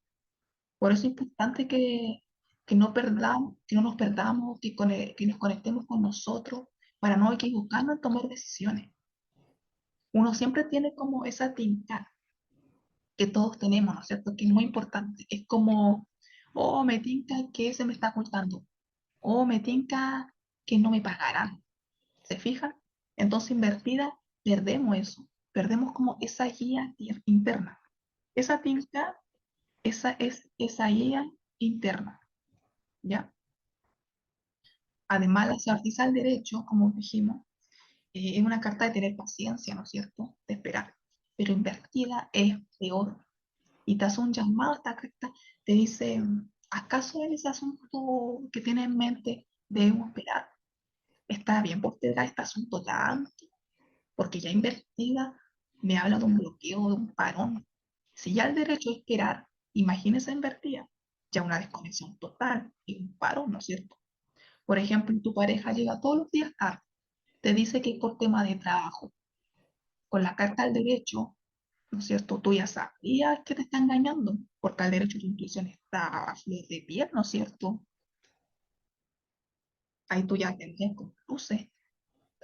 Por eso es importante que no nos perdamos, que nos conectemos con nosotros para no equivocarnos en tomar decisiones. Uno siempre tiene como esa tinta que todos tenemos, ¿no es cierto? Que es muy importante. Es como, oh, me tinca que se me está ocultando, oh, me tinca que no me pagarán. ¿Se fijan? Entonces, invertida, perdemos eso. Perdemos como esa guía interna. Esa tinta, esa es esa guía interna, ¿ya? Además, la certeza del derecho, como dijimos, es una carta de tener paciencia, ¿no es cierto? De esperar. Pero invertida es peor. Y te hace un llamado a esta carta, te dice, ¿acaso en ese asunto que tienes en mente debemos esperar? ¿Está bien postergar este asunto tanto? Porque ya invertida me habla de un bloqueo, de un parón. Si ya el derecho es esperar, imagínese invertida, ya una desconexión total y un parón, ¿no es cierto? Por ejemplo, tu pareja llega todos los días tarde, te dice que es por tema de trabajo. Con la carta del derecho, ¿no es cierto? Tú ya sabías que te está engañando, porque al derecho tu intuición está a flor de piel, ¿no es cierto? Ahí tú ya tendrías conclusión.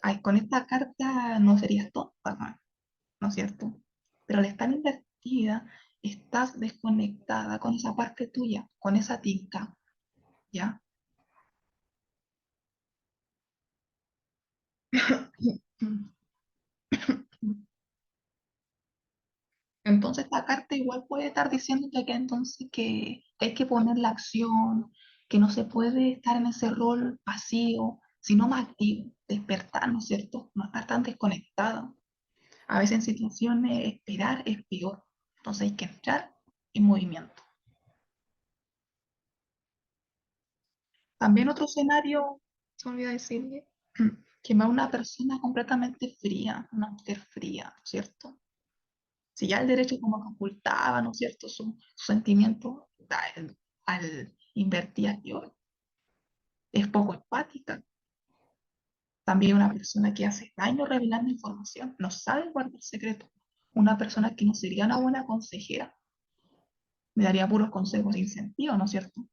Ahí, con esta carta no serías tonta, ¿no es cierto? Pero al estar invertida, estás desconectada con esa parte tuya, con esa tinta, ¿ya? Entonces esta carta igual puede estar diciéndote que entonces que hay que poner la acción, que no se puede estar en ese rol pasivo, sino más activo, despertar, ¿no es cierto? No estar tan desconectado. A veces en situaciones esperar es peor. Entonces hay que entrar en movimiento. También otro escenario, se me olvidó decirle, que va una persona completamente fría, una mujer fría, ¿no es cierto? Si ya el derecho como que ocultaba, ¿no es cierto?, su sentimiento al invertir yo, es poco empática. También una persona que hace daño revelando información, no sabe guardar secretos. Una persona que no sería una buena consejera, me daría puros consejos sin sentido, ¿no es cierto?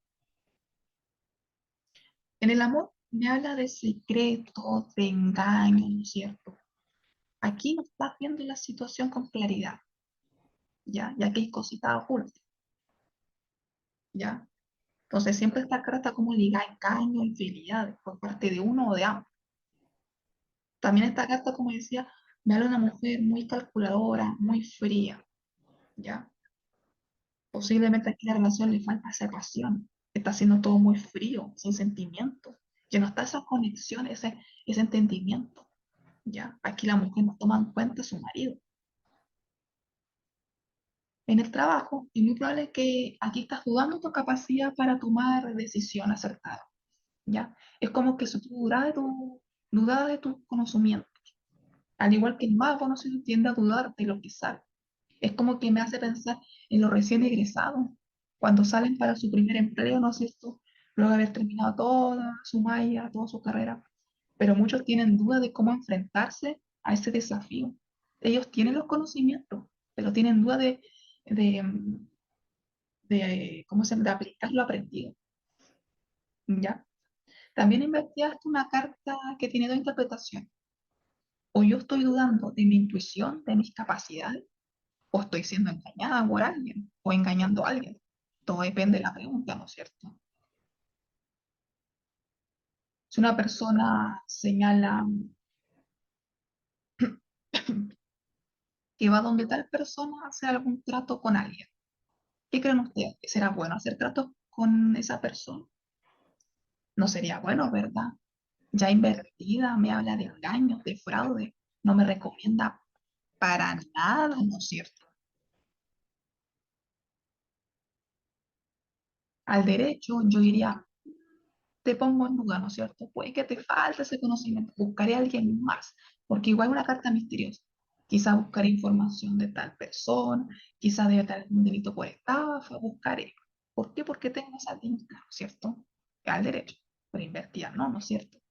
En el amor me habla de secretos, de engaños, ¿no es cierto? Aquí no estás viendo la situación con claridad, ¿ya? Ya que hay cositas ocultas, ¿ya? Entonces siempre esta carta está como ligada a engaño, infidelidad por parte de uno o de ambos. También esta carta, como decía, me habla de una mujer muy calculadora, muy fría, ¿ya? Posiblemente aquí a la relación le falta esa pasión, Está siendo todo muy frío, sin sentimiento. Ya no está esa conexión, ese entendimiento. Ya, aquí la mujer no toma en cuenta a su marido. En el trabajo, es muy probable que aquí estás dudando tu capacidad para tomar decisión acertada. ¿Ya? Es como que si tú dudas de tu conocimiento, al igual que el más conocido tiende a dudar de lo que sabe. Es como que me hace pensar en los recién egresados, cuando salen para su primer empleo, ¿no es cierto? Luego de haber terminado toda su malla, toda su carrera, pero muchos tienen duda de cómo enfrentarse a ese desafío. Ellos tienen los conocimientos, pero tienen duda de, ¿cómo se llama? De aplicar lo aprendido, ¿ya? También investigaste una carta que tiene dos interpretaciones. O yo estoy dudando de mi intuición, de mis capacidades, o estoy siendo engañada por alguien, o engañando a alguien. Todo depende de la pregunta, ¿no es cierto? Si una persona señala que va donde tal persona a hacer algún trato con alguien, ¿qué creen ustedes? ¿Será bueno hacer tratos con esa persona? No sería bueno, ¿verdad? Ya invertida, me habla de engaños, de fraude, no me recomienda para nada, ¿no es cierto? Al derecho, yo diría, te pongo en duda, ¿no es cierto? Puede que te falte ese conocimiento, buscaré a alguien más, porque igual es una carta misteriosa. Quizá buscaré información de tal persona, quizá debe tener un delito por estafa, buscaré. ¿Por qué? Porque tengo esa tinta, ¿no es cierto? Al derecho, pero invertida, no, ¿no es cierto?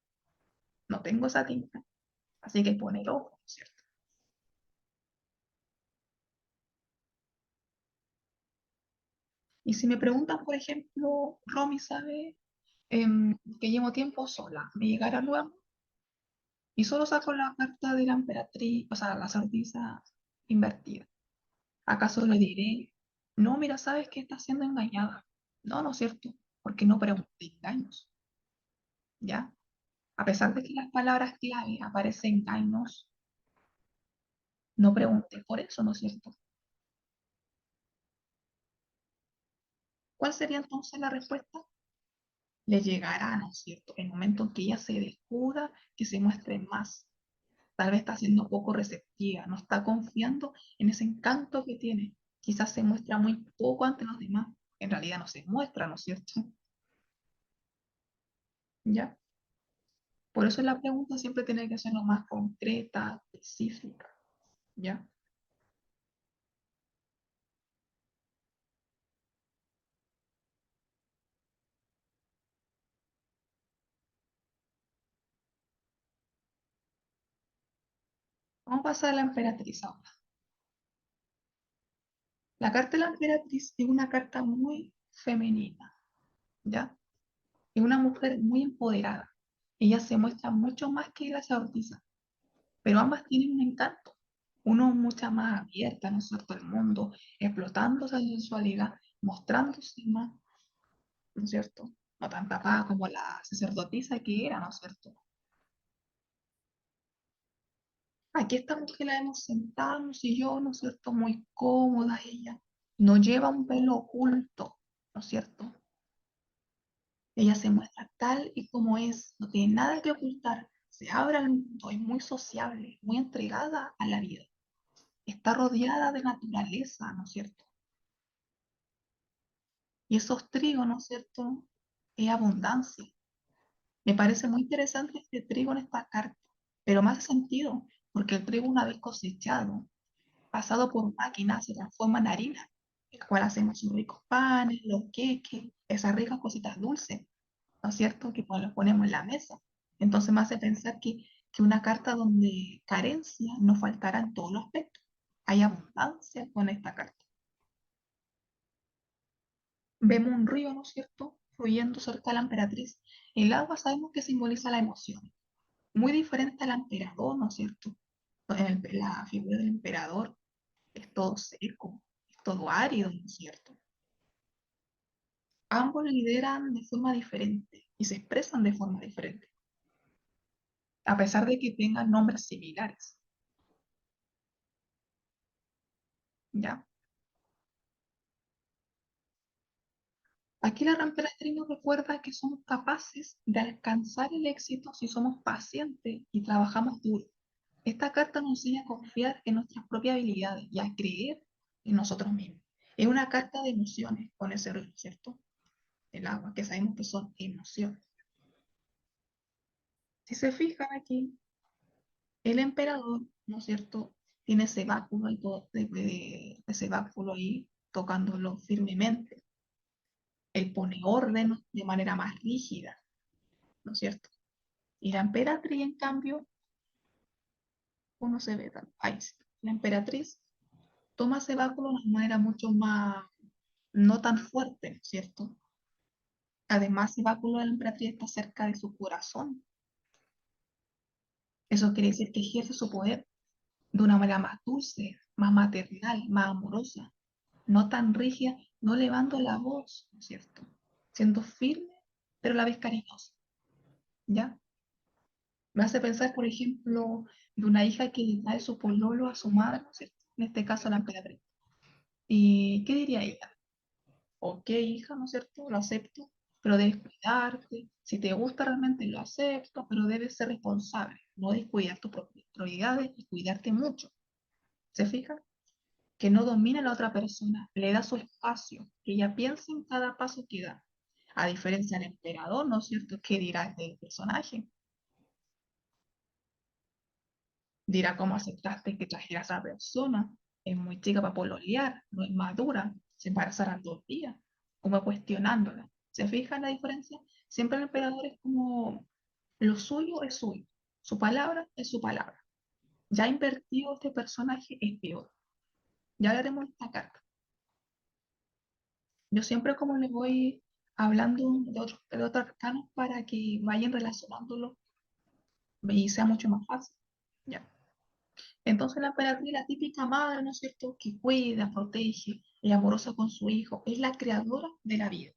No tengo esa tinta, así que poner ojo, ¿no es cierto? Y si me preguntan, por ejemplo, Romy sabe que llevo tiempo sola, me llegará luego y solo saco la carta de la emperatriz, o sea, la sordisa invertida. ¿Acaso le diré, no, mira, sabes que está siendo engañada? No, no es cierto, porque no pregunté engaños, ¿ya? A pesar de que las palabras clave aparecen engaños, no pregunté por eso, ¿no es cierto? ¿Cuál sería entonces la respuesta? Le llegará, ¿no es cierto? El momento en que ella se descubra, que se muestre más. Tal vez está siendo poco receptiva, no está confiando en ese encanto que tiene. Quizás se muestra muy poco ante los demás. En realidad no se muestra, ¿no es cierto? ¿Ya? Por eso la pregunta siempre tiene que ser lo más concreta, específica, ¿ya? Vamos a pasar a la emperatriz ahora. La carta de la emperatriz es una carta muy femenina, ¿ya? Es una mujer muy empoderada. Ella se muestra mucho más que la sacerdotisa, pero ambas tienen un encanto. Uno mucha más abierta, ¿no es cierto?, al mundo, explotando esa sensualidad, mostrándose más, ¿no es cierto? No tan tapada como la sacerdotisa que era, ¿no es cierto? Aquí estamos que la hemos sentado, un sillón, ¿no es cierto? Muy cómoda ella. No lleva un velo oculto, ¿no es cierto? Ella se muestra tal y como es, no tiene nada que ocultar, se abre al mundo, es muy sociable, muy entregada a la vida. Está rodeada de naturaleza, ¿no es cierto? Y esos trigos, ¿no es cierto? Es abundancia. Me parece muy interesante este trigo en esta carta, pero más sentido, porque el trigo una vez cosechado pasado por máquinas, se transforma en harina, el cual hacemos sus ricos panes, los queques, esas ricas cositas dulces, ¿no es cierto? Que pues los ponemos en la mesa. Entonces me hace pensar que una carta donde carencia no faltará en todos los aspectos. Hay abundancia con esta carta. Vemos un río, ¿no es cierto?, fluyendo cerca de la emperatriz. El agua sabemos que simboliza la emoción, muy diferente al emperador, ¿no es cierto? La figura del emperador es todo seco, es todo árido, ¿no es cierto? Ambos lideran de forma diferente y se expresan de forma diferente, a pesar de que tengan nombres similares, ¿ya? Aquí la emperatriz nos recuerda que somos capaces de alcanzar el éxito si somos pacientes y trabajamos duro. Esta carta nos enseña a confiar en nuestras propias habilidades y a creer en nosotros mismos. Es una carta de emociones con ese rollo, ¿cierto? El agua, que sabemos que son emociones. Si se fijan aquí, el emperador, ¿no es cierto? Tiene ese báculo ahí, ese báculo ahí tocándolo firmemente. Él pone orden de manera más rígida, ¿no es cierto? Y la emperatriz, en cambio, uno se ve tal. Ahí sí. La emperatriz toma ese báculo de una manera mucho más, no tan fuerte, ¿no es cierto? Además, ese báculo de la emperatriz está cerca de su corazón. Eso quiere decir que ejerce su poder de una manera más dulce, más maternal, más amorosa, no tan rígida, no elevando la voz, ¿no es cierto? Siendo firme, pero a la vez cariñosa, ¿ya? Me hace pensar, por ejemplo, de una hija que le trae su pololo a su madre, ¿no es cierto? En este caso, a la emperatriz. ¿Y qué diría ella? Ok, hija, ¿no es cierto? Lo acepto, pero debes cuidarte. Si te gusta realmente, lo acepto, pero debes ser responsable, no descuidar tus prioridades y cuidarte mucho. ¿Se fija? Que no domina a la otra persona, le da su espacio, que ella piense en cada paso que da. A diferencia del emperador, ¿no es cierto? ¿Qué dirá del personaje? Dirá cómo aceptaste que trajeras a esa persona. Es muy chica para pololear, no es madura, se embarazará 2 días, como cuestionándola. ¿Se fija en la diferencia? Siempre el emperador es como, lo suyo es suyo, su palabra es su palabra. Ya invertido este personaje es peor. Ya hablaremos de esta carta. Yo siempre como les voy hablando de otros arcanos para que vayan relacionándolo y sea mucho más fácil. ¿Ya? Entonces la emperatriz, la típica madre, ¿no es cierto?, que cuida, protege, es amorosa con su hijo, es la creadora de la vida,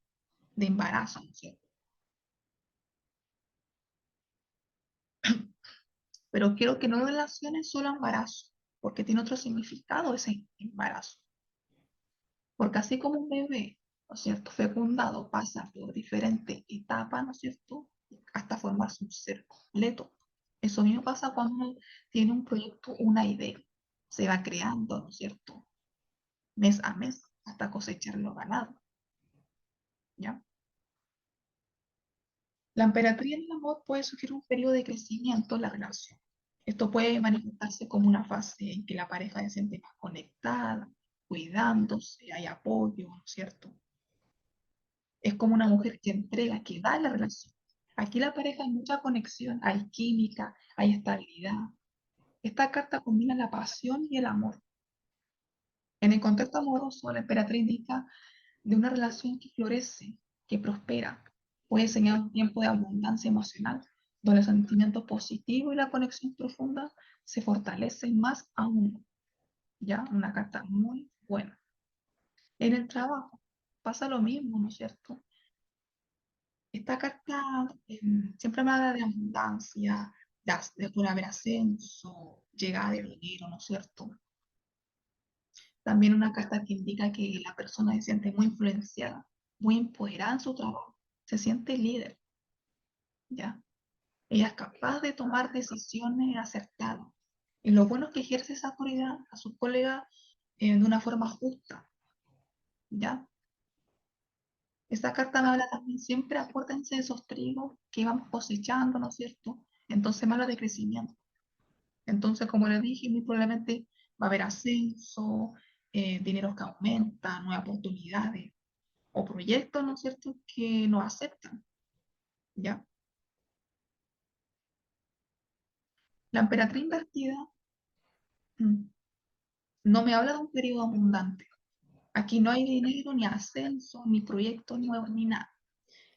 de embarazo, ¿no es cierto? Pero quiero que no relaciones solo a embarazo, porque tiene otro significado ese embarazo. Porque así como un bebé, ¿no es cierto?, fecundado pasa por diferentes etapas, ¿no es cierto?, hasta formarse un ser completo. Eso mismo pasa cuando uno tiene un proyecto, una idea. Se va creando, ¿no es cierto?, mes a mes, hasta cosechar lo ganado, ¿ya? La emperatriz en el amor puede sugerir un periodo de crecimiento en la relación. Esto puede manifestarse como una fase en que la pareja se siente más conectada, cuidándose, hay apoyo, ¿no es cierto? Es como una mujer que entrega, que da la relación. Aquí la pareja hay mucha conexión, hay química, hay estabilidad. Esta carta combina la pasión y el amor. En el contexto amoroso, la emperatriz indica de una relación que florece, que prospera. Puede enseñar un tiempo de abundancia emocional, donde el sentimiento positivo y la conexión profunda se fortalecen más aún. ¿Ya? Una carta muy buena. En el trabajo pasa lo mismo, ¿no es cierto? Esta carta siempre me habla de abundancia, de poder haber ascenso, llegada de dinero, ¿no es cierto? También una carta que indica que la persona se siente muy influenciada, muy empoderada en su trabajo, se siente líder, ¿ya? Ella es capaz de tomar decisiones acertadas. Y lo bueno es que ejerce esa autoridad a sus colegas de una forma justa, ¿ya? Esta carta me habla también, siempre acuérdense de esos trigos que vamos cosechando, ¿no es cierto? Entonces me habla de crecimiento. Entonces, como les dije, muy probablemente va a haber ascenso, dinero que aumenta, nuevas oportunidades o proyectos, ¿no es cierto?, que nos aceptan, ¿ya? La emperatriz invertida mm, no me habla de un periodo abundante. Aquí no hay dinero, ni ascenso, ni proyectos nuevos, ni nada.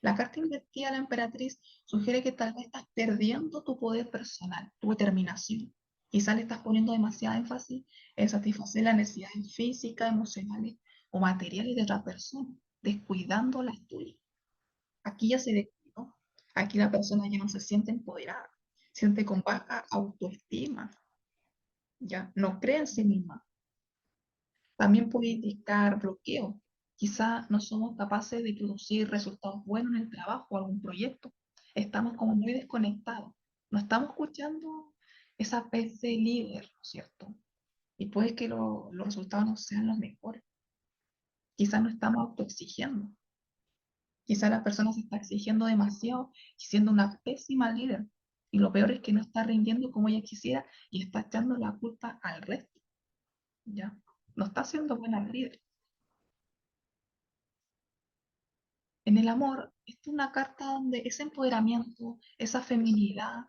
La carta invertida de la emperatriz sugiere que tal vez estás perdiendo tu poder personal, tu determinación. Quizás le estás poniendo demasiado énfasis en satisfacer las necesidades físicas, emocionales o materiales de otra persona, descuidando las tuyas. Aquí ya se descuidó. Aquí la persona ya no se siente empoderada, siente con baja autoestima, ya no cree en sí misma. También puede indicar bloqueo, Quizá no somos capaces de producir resultados buenos en el trabajo o algún proyecto. Estamos como muy desconectados. No estamos escuchando esa vez de líder, ¿no es cierto? Y puede que los resultados no sean los mejores. Quizá no estamos autoexigiendo. Quizá la persona se está exigiendo demasiado y siendo una pésima líder. Y lo peor es que no está rindiendo como ella quisiera y está echando la culpa al resto. ¿Ya? No está siendo buena líder. En el amor, esta es una carta donde ese empoderamiento, esa feminidad,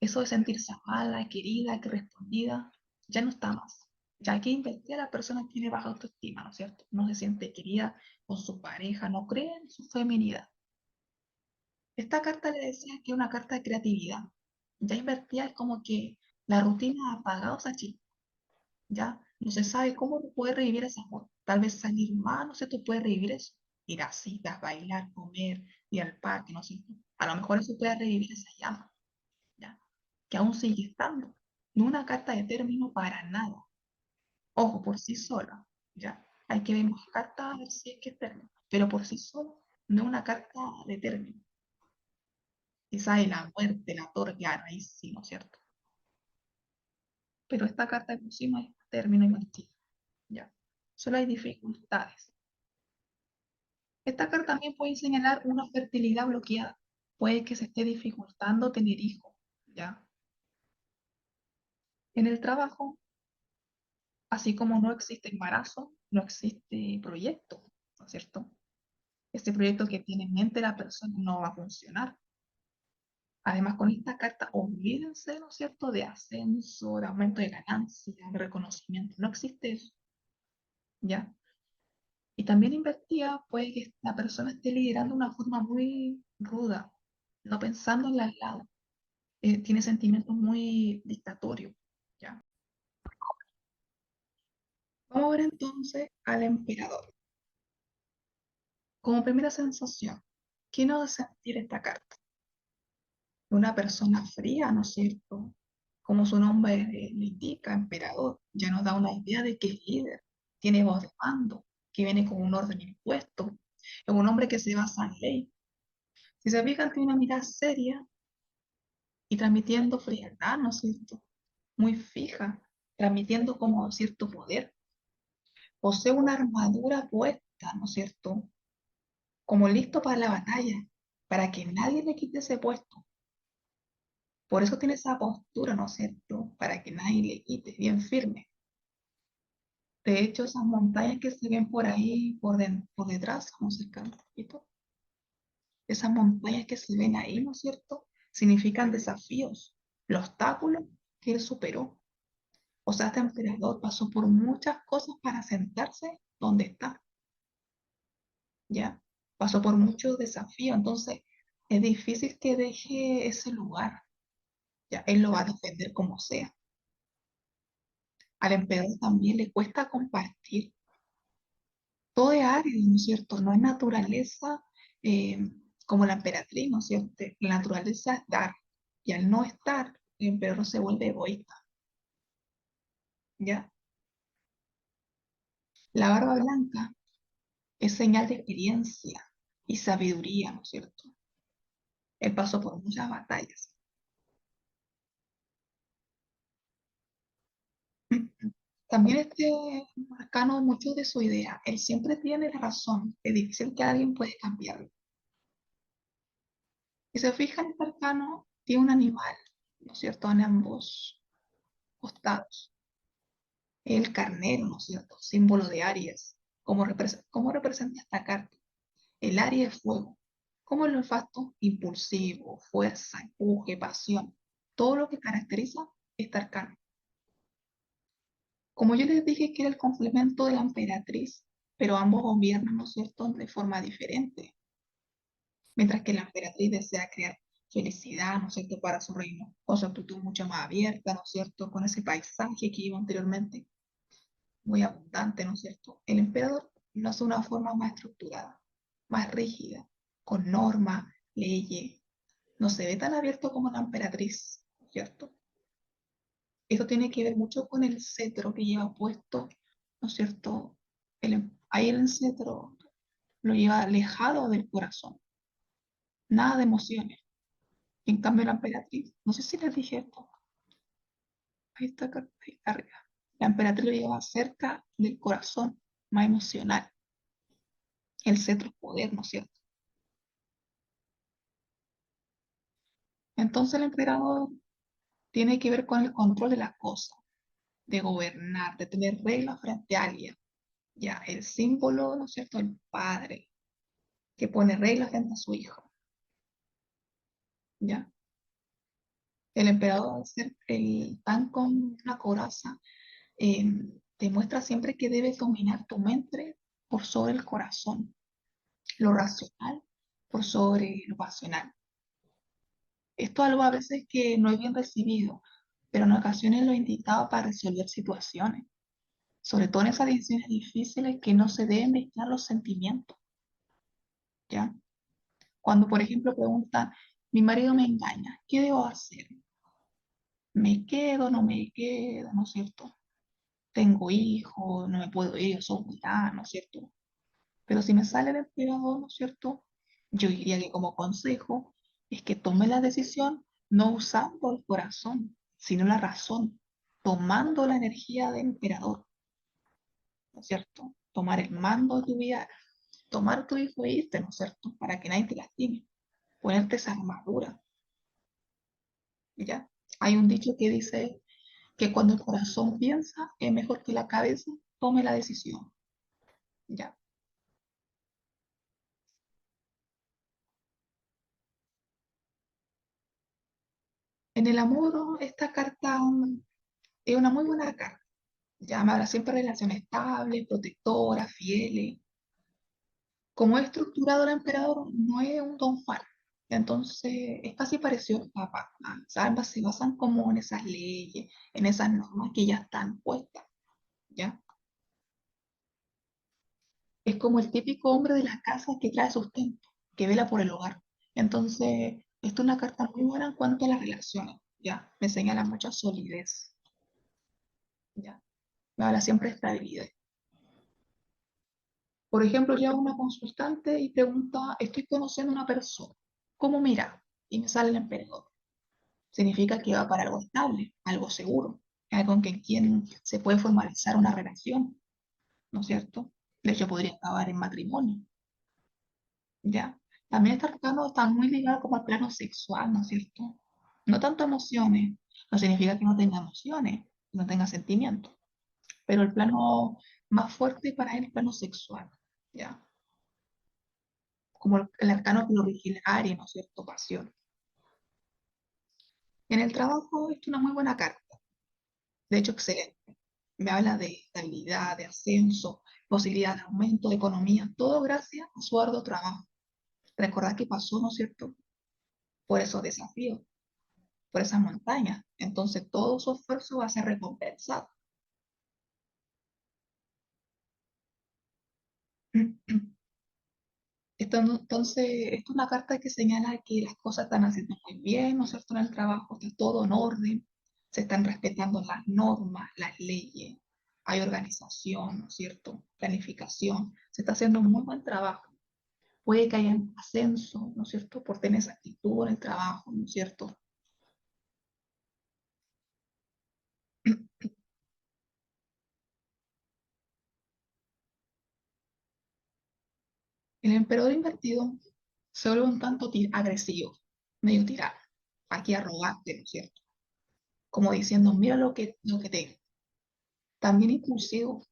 eso de sentirse amada, querida, correspondida, ya no está más. Ya que invertía la persona tiene baja autoestima, ¿no es cierto? No se siente querida con su pareja, no cree en su feminidad. Esta carta le decía que es una carta de creatividad. Ya invertía es como que la rutina ha apagado esa chica. Ya no se sabe cómo puede revivir ese amor. Tal vez salir más, no sé, tú puedes revivir eso. Ir a citas, bailar, comer, ir al parque, no sé. A lo mejor eso puede revivir esa llama, ¿ya? Que aún sigue estando. No una carta de término para nada. Ojo, por sí sola, ¿ya? Hay que ver más cartas a ver si es que es término. Pero por sí sola, no una carta de término. Quizá de la muerte, la torre, ahí sí, ¿no es cierto? Pero esta carta de por sí no es término y mentira, ¿ya? Solo hay dificultades. Esta carta también puede señalar una fertilidad bloqueada. Puede que se esté dificultando tener hijos, ¿ya? En el trabajo, así como no existe embarazo, no existe proyecto, ¿no es cierto? Este proyecto que tiene en mente la persona no va a funcionar. Además, con esta carta, olvídense, ¿no es cierto?, de ascenso, de aumento de ganancias, de reconocimiento. No existe eso, ¿ya? Y también investiga, puede que la persona esté liderando de una forma muy ruda, no pensando en la al lado. Tiene sentimientos muy dictatorios, ¿ya? Vamos a ver entonces al emperador. Como primera sensación, ¿qué nos hace sentir esta carta? Una persona fría, ¿no es cierto? Como su nombre le indica, emperador, ya nos da una idea de que es líder, tiene voz de mando, que viene con un orden impuesto, es un hombre que se basa en ley. Si se fijan, tiene una mirada seria y transmitiendo frialdad, ¿no es cierto? Muy fija, transmitiendo como cierto poder. Posee una armadura puesta, ¿no es cierto? Como listo para la batalla, para que nadie le quite ese puesto. Por eso tiene esa postura, ¿no es cierto? Para que nadie le quite, bien firme. De hecho, esas montañas que se ven por ahí, por detrás, vamos a acercar un poquito, esas montañas que se ven ahí, ¿no es cierto? Significan desafíos, los obstáculos que él superó. O sea, este emperador pasó por muchas cosas para sentarse donde está, ¿ya? Pasó por muchos desafíos, entonces es difícil que deje ese lugar, ¿ya? Él lo va a defender como sea. Al emperador también le cuesta compartir. Todo es árido, ¿no es cierto? No es naturaleza eh, como la emperatriz, ¿no es cierto? La naturaleza es dar, y al no estar, el emperador se vuelve egoísta, ¿ya? La barba blanca es señal de experiencia y sabiduría, ¿no es cierto? Él pasó por muchas batallas. También este arcano, mucho de su idea, él siempre tiene la razón, es difícil que alguien puede cambiarlo. Si se fijan, este arcano tiene un animal, ¿no es cierto?, en ambos costados. El carnero, ¿no es cierto?, símbolo de Aries. ¿Cómo representa esta carta? El Aries es fuego. ¿Cómo el olfato? Impulsivo, fuerza, empuje, pasión. Todo lo que caracteriza este arcano. Como yo les dije que era el complemento de la emperatriz, pero ambos gobiernan, ¿no es cierto?, de forma diferente. Mientras que la emperatriz desea crear felicidad, ¿no es cierto?, para su reino, con su actitud mucho más abierta, ¿no es cierto?, con ese paisaje que iba anteriormente, muy abundante, ¿no es cierto? El emperador lo hace de una forma más estructurada, más rígida, con normas, leyes, no se ve tan abierto como la emperatriz, ¿cierto? Esto tiene que ver mucho con el cetro que lleva puesto, ¿no es cierto?, Ahí el cetro lo lleva alejado del corazón, nada de emociones. En cambio, la emperatriz, no sé si les dije esto, ahí está, ahí está arriba. La emperatriz lo lleva cerca del corazón, más emocional. El cetro es poder, ¿no es cierto? Entonces el emperador tiene que ver con el control de las cosas, de gobernar, de tener reglas frente a alguien. Ya, el símbolo, ¿no es cierto? El padre, que pone reglas frente a su hijo. Ya, el emperador, al ser el tan con una coraza, eh, demuestra siempre que debes dominar tu mente por sobre el corazón, lo racional por sobre lo pasional. Esto es algo a veces que no es bien recibido, pero en ocasiones lo indicaba para resolver situaciones, sobre todo en esas decisiones difíciles que no se deben mezclar los sentimientos, ¿ya? Cuando, por ejemplo, preguntan, mi marido me engaña, ¿qué debo hacer? ¿Me quedo, no me quedo, no es cierto? Tengo hijos, no me puedo ir, yo soy mirá, ¿no es cierto? Pero si me sale el emperador, ¿no es cierto? Yo diría que como consejo es que tome la decisión no usando el corazón, sino la razón, tomando la energía del emperador, ¿no es cierto? Tomar el mando de tu vida, tomar tu hijo e irte, ¿no es cierto? Para que nadie te lastime, ponerte esa armadura, ¿ya? Hay un dicho que dice que cuando el corazón piensa, es mejor que la cabeza tome la decisión, ¿ya? En el amor, esta carta es una muy buena carta. Ya me habla siempre de relaciones estables, protectoras, fieles. Como es estructurado el emperador, no es un don Juan. Entonces, es casi parecido al Papa. ¿Ah? O sea, ambas se basan como en esas leyes, en esas normas que ya están puestas, ¿ya? Es como el típico hombre de las casas que trae sustento, que vela por el hogar. Entonces, esto es una carta muy buena en cuanto a las relaciones, ¿ya? Me señala mucha solidez, ¿ya? Me habla siempre de estabilidad. Por ejemplo, yo hago una consultante y pregunta, estoy conociendo a una persona, ¿cómo mira? Y me sale el emperador. Significa que va para algo estable, algo seguro, algo con quien se puede formalizar una relación, ¿no es cierto? De hecho, podría acabar en matrimonio, ¿ya? También este arcano está muy ligado como al plano sexual, ¿no es cierto? No tanto emociones, no significa que no tenga emociones, no tenga sentimientos, pero el plano más fuerte para él es el plano sexual, ¿ya? Como el arcano que lo rige el Aries, ¿no es cierto? Pasión. En el trabajo es una muy buena carta, de hecho excelente. Me habla de estabilidad, de ascenso, posibilidad de aumento, de economía, todo gracias a su arduo trabajo. Recordad que pasó, ¿no es cierto?, por esos desafíos, por esas montañas. Entonces todo su esfuerzo va a ser recompensado. Entonces, esto es una carta que señala que las cosas están haciendo muy bien, ¿no es cierto?, en el trabajo, está todo en orden, se están respetando las normas, las leyes, hay organización, ¿no es cierto?, planificación, se está haciendo un muy buen trabajo. Puede que haya un ascenso, ¿no es cierto?, por tener esa actitud en el trabajo, ¿no es cierto? El emperador invertido se vuelve un tanto agresivo, medio tirano, aquí arrogante, ¿no es cierto?, como diciendo, mira lo que tengo. También impulsivo,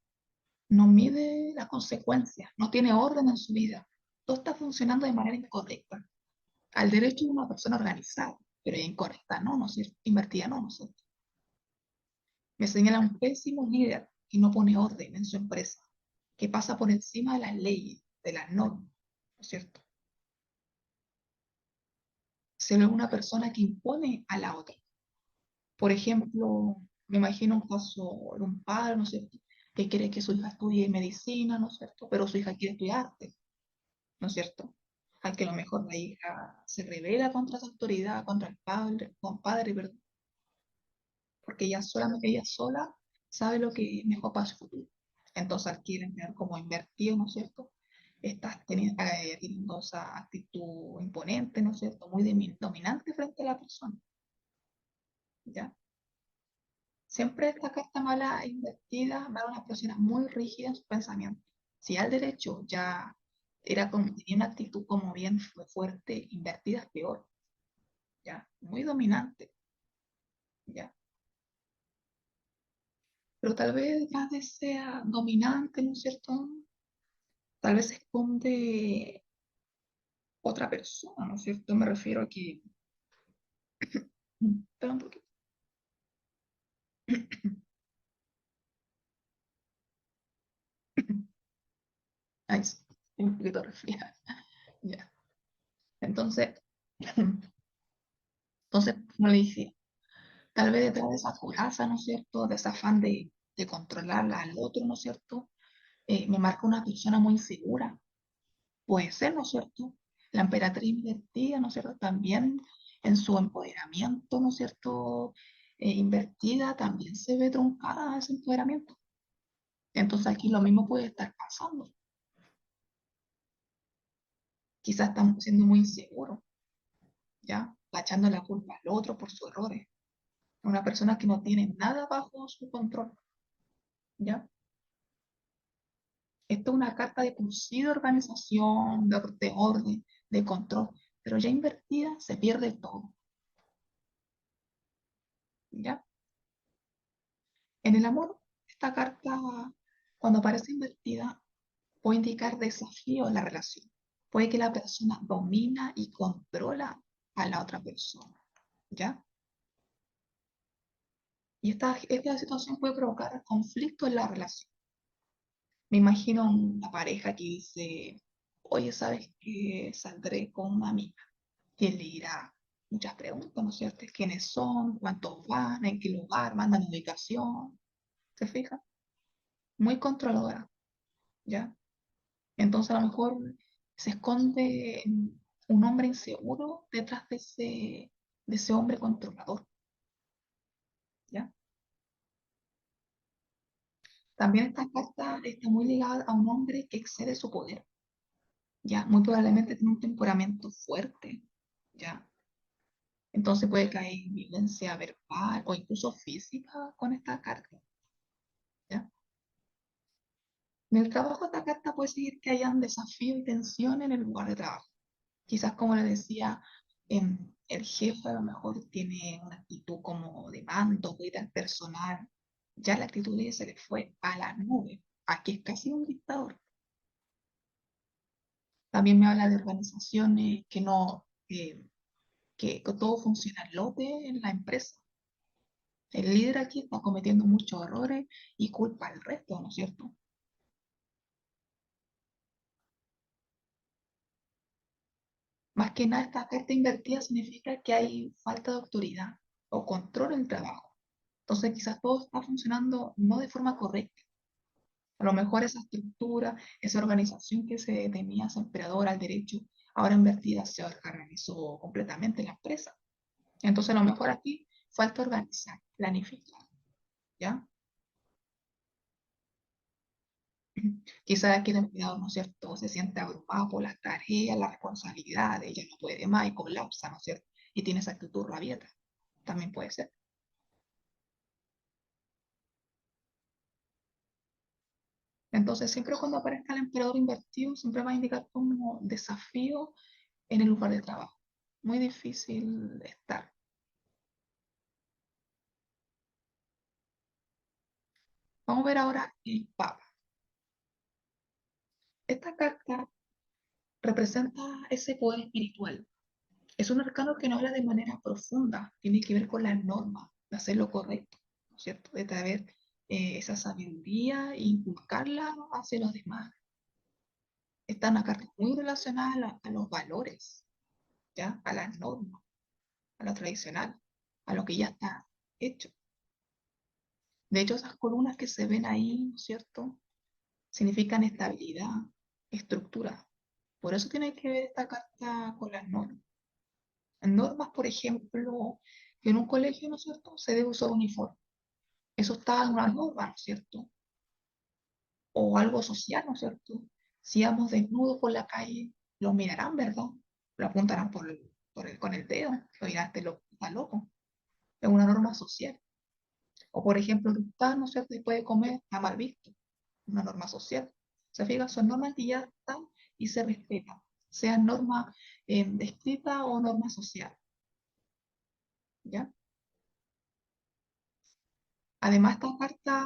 no mide las consecuencias, no tiene orden en su vida, todo está funcionando de manera incorrecta. Al derecho de una persona organizada, pero incorrecta, no, no es cierto, invertida, no, no es cierto. Me señala un pésimo líder que no pone orden en su empresa, que pasa por encima de las leyes, de las normas, ¿no es cierto? Se ve una persona que impone a la otra. Por ejemplo, me imagino un caso de un padre, ¿no es cierto?, que quiere que su hija estudie medicina, ¿no es cierto?, pero su hija quiere estudiar arte, ¿no es cierto? Al que a lo mejor la hija se revela contra esa autoridad, contra el padre, compadre, perdón, porque ella sola sabe lo que es mejor para su futuro. Entonces quieren tener como invertido, ¿no es cierto? Estás teniendo esa actitud imponente, ¿no es cierto? Muy dominante frente a la persona, ¿ya? Siempre esta carta mala invertida va a una persona muy rígida en su pensamiento. Si al derecho ya era como, tenía una actitud como bien fuerte, invertida es peor, ¿ya? Muy dominante, ¿ya? Pero tal vez ya de sea dominante, ¿no es cierto? Tal vez esconde otra persona, ¿no es cierto? Me refiero a que... Espera un poquito. Ay, sí, estoy un poquito resfriada. Ya. Entonces, entonces, como le decía, tal vez detrás de esa coraza, ¿no es cierto? De ese afán de controlar al otro, ¿no es cierto? Me marca una persona muy insegura. Puede ser, ¿no es cierto? La emperatriz invertida, ¿no es cierto? También en su empoderamiento, ¿no es cierto? Invertida, también se ve truncada ese empoderamiento. Entonces aquí lo mismo puede estar pasando. Quizás estamos siendo muy inseguros, ¿ya? Echando la culpa al otro por sus errores. Una persona que no tiene nada bajo su control, ¿ya? Esto es una carta de por sí de organización, de orden, de control, pero ya invertida se pierde todo, ¿ya? En el amor, esta carta, cuando aparece invertida, puede indicar desafío en la relación. Puede que la persona domina y controla a la otra persona, ¿ya? Y esta situación puede provocar conflicto en la relación. Me imagino una pareja que dice, oye, ¿sabes qué? Saldré con una amiga. Y él le dirá muchas preguntas, ¿no es cierto? ¿Quiénes son? ¿Cuántos van? ¿En qué lugar? ¿Mandan ubicación? ¿Se fija? Muy controladora, ¿ya? Entonces a lo mejor se esconde un hombre inseguro detrás de ese hombre controlador, ¿ya? También esta carta está muy ligada a un hombre que excede su poder, ¿ya? Muy probablemente tiene un temperamento fuerte, ¿ya? Entonces puede caer violencia verbal o incluso física con esta carta, ¿ya? En el trabajo esta carta puede seguir que hayan desafío y tensión en el lugar de trabajo. Quizás como le decía, el jefe a lo mejor tiene una actitud como de mando, cuida al personal. Ya la actitud de ella se le fue a la nube. Aquí es casi un dictador. También me habla de organizaciones que no, que todo funciona al lote en la empresa. El líder aquí está cometiendo muchos errores y culpa al resto, ¿no es cierto? Más que nada, esta carta invertida significa que hay falta de autoridad o control en el trabajo. Entonces, quizás todo está funcionando no de forma correcta. A lo mejor esa estructura, esa organización que se tenía, esa emperadora al derecho, ahora invertida se organizó completamente la empresa. Entonces, a lo mejor aquí falta organizar, planificar, ¿ya? Quizás aquí el empleado, ¿no es cierto?, se siente abrumado por las tareas, las responsabilidades, ya no puede más y colapsa, ¿no es cierto? Y tiene esa actitud rabieta, también puede ser. Entonces, siempre cuando aparezca el emperador invertido, siempre va a indicar como desafío en el lugar de trabajo. Muy difícil de estar. Vamos a ver ahora el Papa. Esta carta representa ese poder espiritual. Es un arcano que no habla de manera profunda, tiene que ver con las normas, de hacer lo correcto, ¿no es cierto? De traer esa sabiduría e inculcarla hacia los demás. Esta es una carta muy relacionada a los valores, ¿ya? A las normas, a lo tradicional, a lo que ya está hecho. De hecho, esas columnas que se ven ahí, ¿no es cierto? Significan estabilidad, estructura. Por eso tiene que ver esta carta con las normas. En normas, por ejemplo, que en un colegio, ¿no es cierto?, se debe usar uniforme. Eso está en una norma, ¿no es cierto? o algo social, ¿no es cierto? Si vamos desnudos por la calle, lo mirarán, ¿verdad? Lo apuntarán con el dedo, lo dirán, este loco, está loco. Es una norma social. O por ejemplo, eructar, ¿no es cierto? Después de comer, está mal visto. Una norma social. Se fijan, son normas que ya están y se respetan, sean normas escritas o normas sociales, ¿ya? Además, esta carta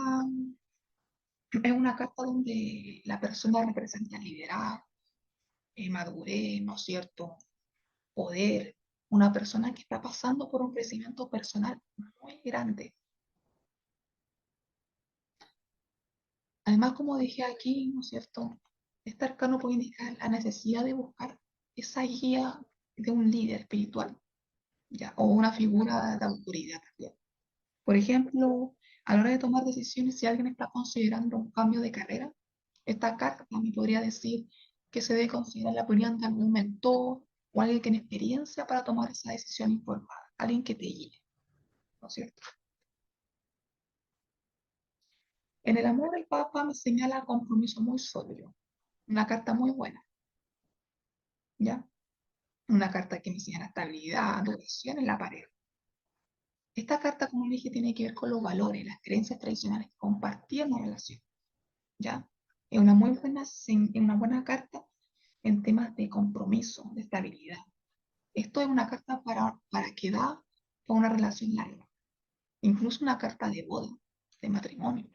es una carta donde la persona representa liderazgo, madurez, ¿no es cierto? Poder. Una persona que está pasando por un crecimiento personal muy grande. Además, como dije aquí, ¿no es cierto? Este arcano puede indicar la necesidad de buscar esa guía de un líder espiritual, ¿ya? O una figura de autoridad también. Por ejemplo, a la hora de tomar decisiones, si alguien está considerando un cambio de carrera, esta carta me podría decir que se debe considerar la opinión de algún mentor o alguien que tiene experiencia para tomar esa decisión informada, alguien que te guíe, ¿no es cierto? En el amor, el Papa me señala compromiso muy sólido, una carta muy buena, ¿ya? Una carta que me señala estabilidad, duración en la pareja. Esta carta, como dije, tiene que ver con los valores, las creencias tradicionales que compartían la relación, ¿ya? Es una muy buena, una buena carta en temas de compromiso, de estabilidad. Esto es una carta para que da para una relación larga, incluso una carta de boda, de matrimonio,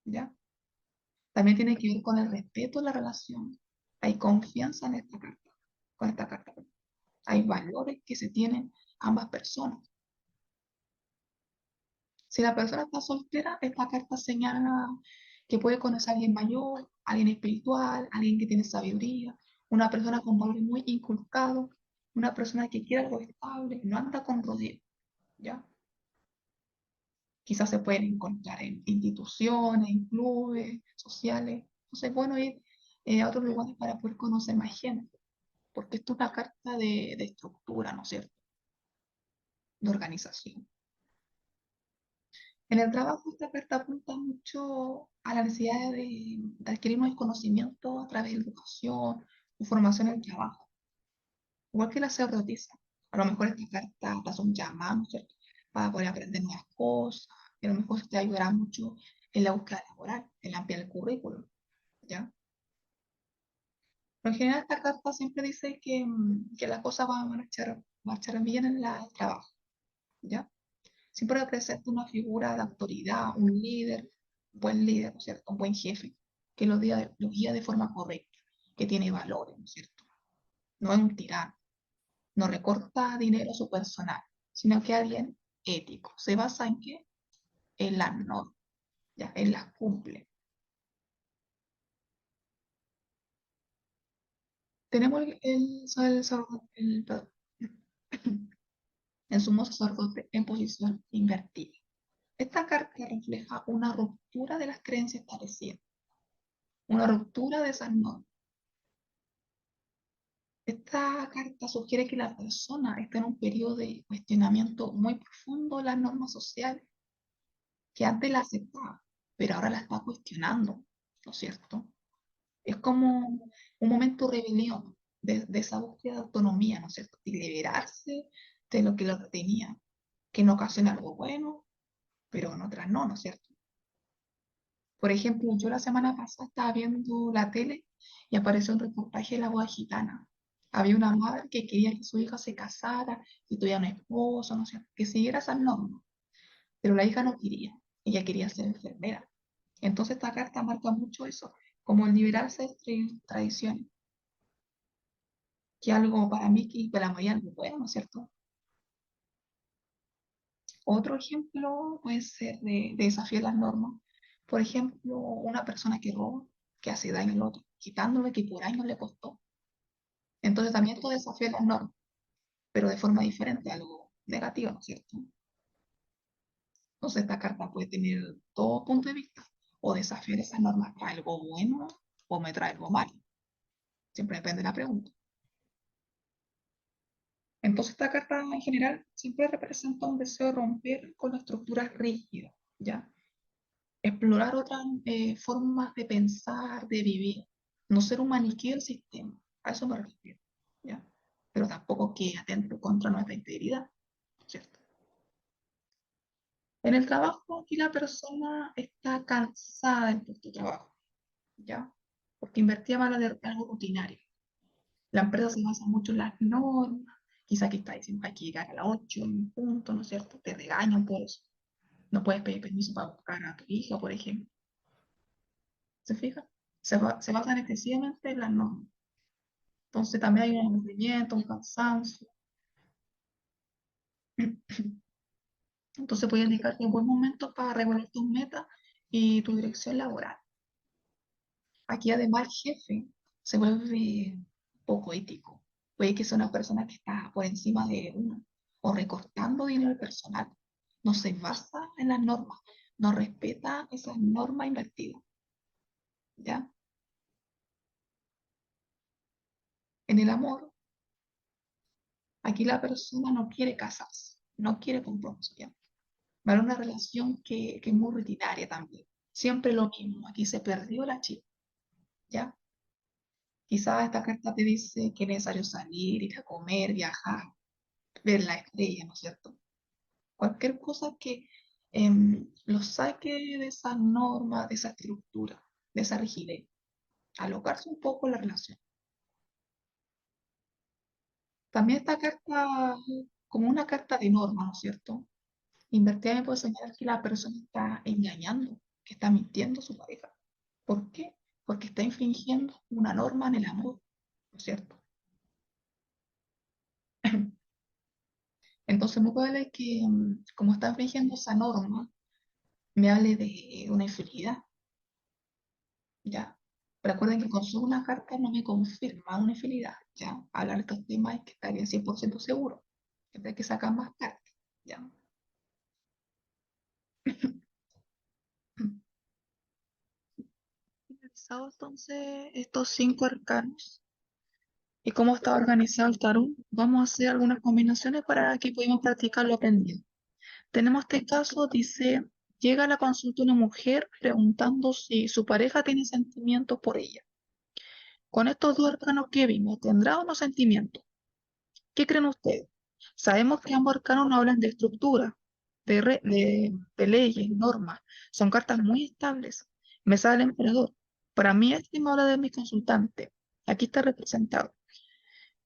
¿ya? También tiene que ver con el respeto de la relación. Hay confianza en esta carta, con esta carta. Hay valores que se tienen ambas personas. Si la persona está soltera, esta carta señala que puede conocer a alguien mayor, alguien espiritual, alguien que tiene sabiduría, una persona con valores muy inculcados, una persona que quiere algo estable, no anda con rodeos, ¿ya? Quizás se pueden encontrar en instituciones, en clubes sociales. Entonces es bueno ir a otros lugares para poder conocer más gente, porque esto es una carta de estructura, ¿no es cierto? De organización. En el trabajo esta carta apunta mucho a la necesidad de adquirir más conocimiento a través de educación o formación en el trabajo, igual que la sacerdotisa. A lo mejor esta carta te hace un llamado, ¿no es cierto? Para poder aprender nuevas cosas, y a lo mejor te ayudará mucho en la búsqueda laboral, en ampliar el currículum, ¿ya? Pero en general esta carta siempre dice que las cosas van a marchar bien en el trabajo, ¿ya? Siempre representa una figura de autoridad, un líder, un buen líder, ¿no es cierto? Un buen jefe, que los guía de forma correcta, que tiene valores, ¿no es cierto? No es un tirano, no recorta dinero a su personal, sino que alguien ético. ¿Se basa en qué? En las normas, ya, en las cumple. Tenemos perdón, el sumo sacerdote en posición invertida. Esta carta refleja una ruptura de las creencias establecidas, una ruptura de esas normas. Esta carta sugiere que la persona está en un periodo de cuestionamiento muy profundo de las normas sociales, que antes la aceptaba, pero ahora la está cuestionando, ¿no es cierto? Es como un momento de rebelión, de esa búsqueda de autonomía, ¿no es cierto? Y liberarse de lo que lo retenía, que en ocasiones algo bueno, pero en otras no, ¿no es cierto? Por ejemplo, yo la semana pasada estaba viendo la tele y apareció un reportaje de la boda gitana. Había una madre que quería que su hija se casara y tuviera un esposo, no sé, que siguiera esas normas, pero la hija no quería, ella quería ser enfermera. Entonces esta carta marca mucho eso, como el liberarse de tradiciones, que algo para mí que para la mayoría algo bueno, ¿no es cierto? Otro ejemplo puede ser de desafiar las normas. Por ejemplo, una persona que roba, que hace daño al otro, quitándole que por años le costó. Entonces también esto desafía las normas, pero de forma diferente, algo negativo, ¿no es cierto? Entonces esta carta puede tener dos puntos de vista, o desafiar esas normas trae algo bueno o me trae algo malo. Siempre depende de la pregunta. Entonces esta carta en general siempre representa un deseo de romper con la estructura rígida, ¿ya? explorar otras formas de pensar, de vivir, no ser un maniquí del sistema, a eso me refiero, ¿ya? Pero tampoco que atente contra nuestra integridad, ¿cierto? En el trabajo aquí la persona está cansada del puesto de trabajo, ¿ya? Porque invertía más de algo rutinario. La empresa se basa mucho en las normas, quizá aquí está diciendo que hay que llegar a las 8 en punto, ¿no es cierto? Te regañan por eso. No puedes pedir permiso para buscar a tu hija, por ejemplo. ¿Se fija? Se basan excesivamente en las normas. Entonces también hay un aburrimiento, un cansancio. Entonces puede indicarte un buen momento para regular tus metas y tu dirección laboral. Aquí además el jefe se vuelve poco ético. Puede que sea una persona que está por encima de uno o recortando dinero personal. No se basa en las normas, no respeta esas normas invertidas. ¿Ya? En el amor, aquí la persona no quiere casarse, no quiere compromiso. ¿Ya? Va a haber una relación que es muy rutinaria también. Siempre lo mismo. Aquí se perdió la chica. ¿Ya? Quizás esta carta te dice que es necesario salir, ir a comer, viajar, ver la estrella, ¿no es cierto? Cualquier cosa que lo saque de esa norma, de esa estructura, de esa rigidez, alocarse un poco en la relación. También esta carta, como una carta de norma, ¿no es cierto? Invertida me puede señalar que la persona está engañando, que está mintiendo a su pareja. ¿Por qué? Porque está infringiendo una norma en el amor, ¿no es cierto? Entonces, muy probable que, como está infringiendo esa norma, me hable de una infidelidad, ¿ya? Recuerden que con solo una carta no me confirma una infidelidad, ¿ya? Hablar de estos temas es que estaría 100% seguro. Siempre hay que sacar más cartas, ¿ya? Finalizado entonces estos 5 arcanos y cómo está organizado el tarot, vamos a hacer algunas combinaciones para que podamos practicar lo aprendido. Tenemos este caso, dice, llega a la consulta una mujer preguntando si su pareja tiene sentimientos por ella. Con estos 2 arcanos que vimos, ¿tendrá o no sentimientos? ¿Qué creen ustedes? Sabemos que ambos arcanos nos hablan de estructura, de leyes, normas. Son cartas muy estables. Me sale el emperador. Para mí, este me habla de mi consultante. Aquí está representado.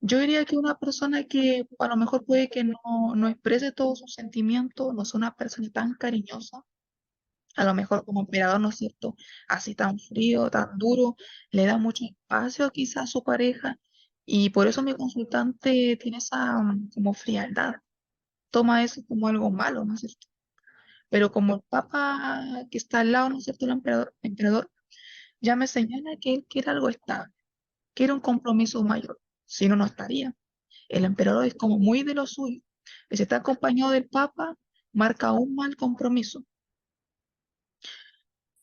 Yo diría que una persona que a lo mejor puede que no exprese todos sus sentimientos, no sea una persona tan cariñosa, a lo mejor como emperador, ¿no es cierto? Así tan frío, tan duro, le da mucho espacio quizás a su pareja y por eso mi consultante tiene esa como frialdad, toma eso como algo malo, ¿no es cierto? Pero como el papa que está al lado, ¿no es cierto? El emperador ya me señala que él quiere algo estable, quiere un compromiso mayor, si no, no estaría. El emperador es como muy de lo suyo, y si está acompañado del papa, marca un mal compromiso.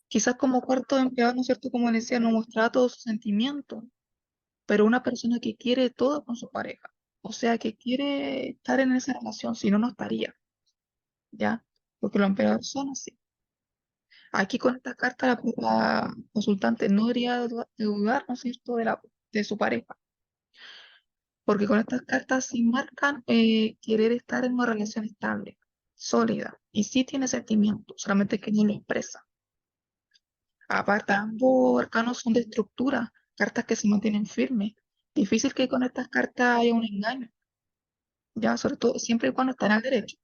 Quizás como cuarto emperador, ¿no es cierto? Como le decía, no mostraba todos sus sentimientos, pero una persona que quiere todo con su pareja, o sea, que quiere estar en esa relación, si no, no estaría, ¿ya? Porque los emperadores son así. Aquí con esta carta la consultante no debería de dudar, ¿no es cierto?, de su pareja, porque con estas cartas sí marcan querer estar en una relación estable, sólida, y sí tiene sentimientos, solamente que no lo expresa. Aparte, ambos arcanos son de estructura, cartas que se mantienen firmes. Difícil que con estas cartas haya un engaño, ya, sobre todo siempre y cuando están al derecho,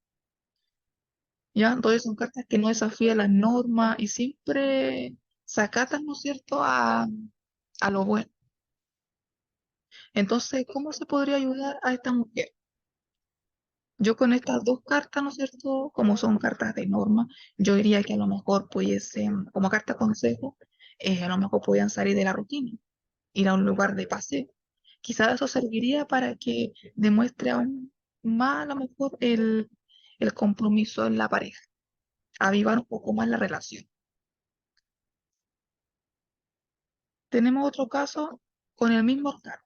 ya. Entonces son cartas que no desafían las normas y siempre se acatan, ¿no es cierto?, a lo bueno. Entonces, ¿cómo se podría ayudar a esta mujer? Yo con estas 2 cartas, ¿no es cierto? Como son cartas de norma, yo diría que a lo mejor pudiesen, como carta consejo, a lo mejor podían salir de la rutina, ir a un lugar de paseo. Quizás eso serviría para que demuestre aún más a lo mejor el compromiso en la pareja, avivar un poco más la relación. Tenemos otro caso con el mismo arcano,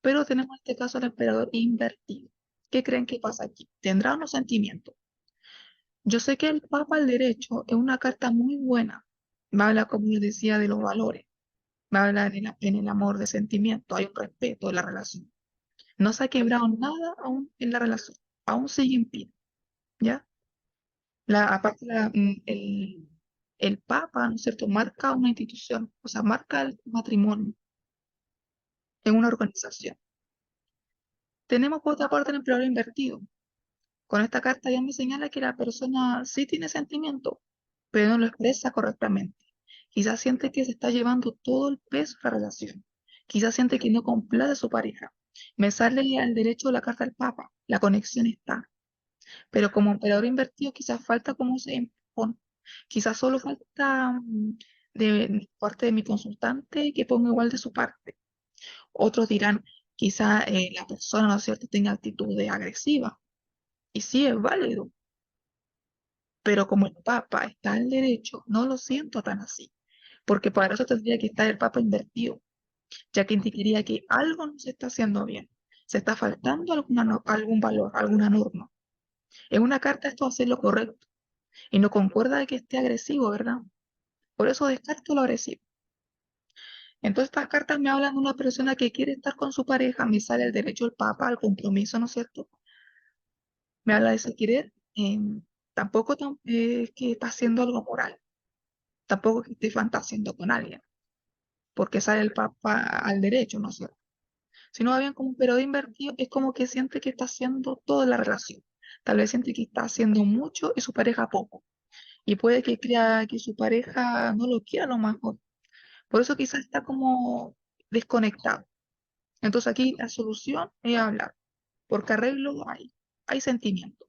pero tenemos este caso del emperador invertido. ¿Qué creen que pasa aquí? ¿Tendrá unos sentimientos? Yo sé que el Papa al derecho es una carta muy buena. Me habla, como les decía, de los valores. Me habla en el amor, de sentimiento. Hay un respeto en la relación. No se ha quebrado nada aún en la relación. Aún sigue en pie, ¿ya? Aparte, el Papa, ¿no es cierto?, marca una institución, o sea, marca el matrimonio en una organización. Tenemos por otra parte el emperador invertido. Con esta carta ya me señala que la persona sí tiene sentimiento, pero no lo expresa correctamente. Quizás siente que se está llevando todo el peso de la relación. Quizás siente que no complace a su pareja. Me sale al derecho de la carta del Papa. La conexión está. Pero como emperador invertido quizás falta como se impone. Quizás solo falta de parte de mi consultante que ponga igual de su parte. Otros dirán, quizá la persona, ¿no es cierto?, tenga actitudes agresivas. Y sí, es válido, pero como el Papa está al derecho, no lo siento tan así, porque para eso tendría que estar el Papa invertido, ya que indicaría que algo no se está haciendo bien, se está faltando algún valor, alguna norma. En una carta esto hace lo correcto y no concuerda de que esté agresivo, ¿verdad? Por eso descarto lo agresivo. Entonces estas cartas me hablan de una persona que quiere estar con su pareja, me sale el derecho del Papa al compromiso, ¿no es cierto? Me habla de ese querer, tampoco que está haciendo algo moral, tampoco que esté fantaseando con alguien, porque sale el Papa al derecho, ¿no es cierto? Si no va bien como un periodo invertido, es como que siente que está haciendo toda la relación. Tal vez siente que está haciendo mucho y su pareja poco. Y puede que crea que su pareja no lo quiera a lo mejor. Por eso quizás está como desconectado. Entonces aquí la solución es hablar, porque arreglo hay sentimiento.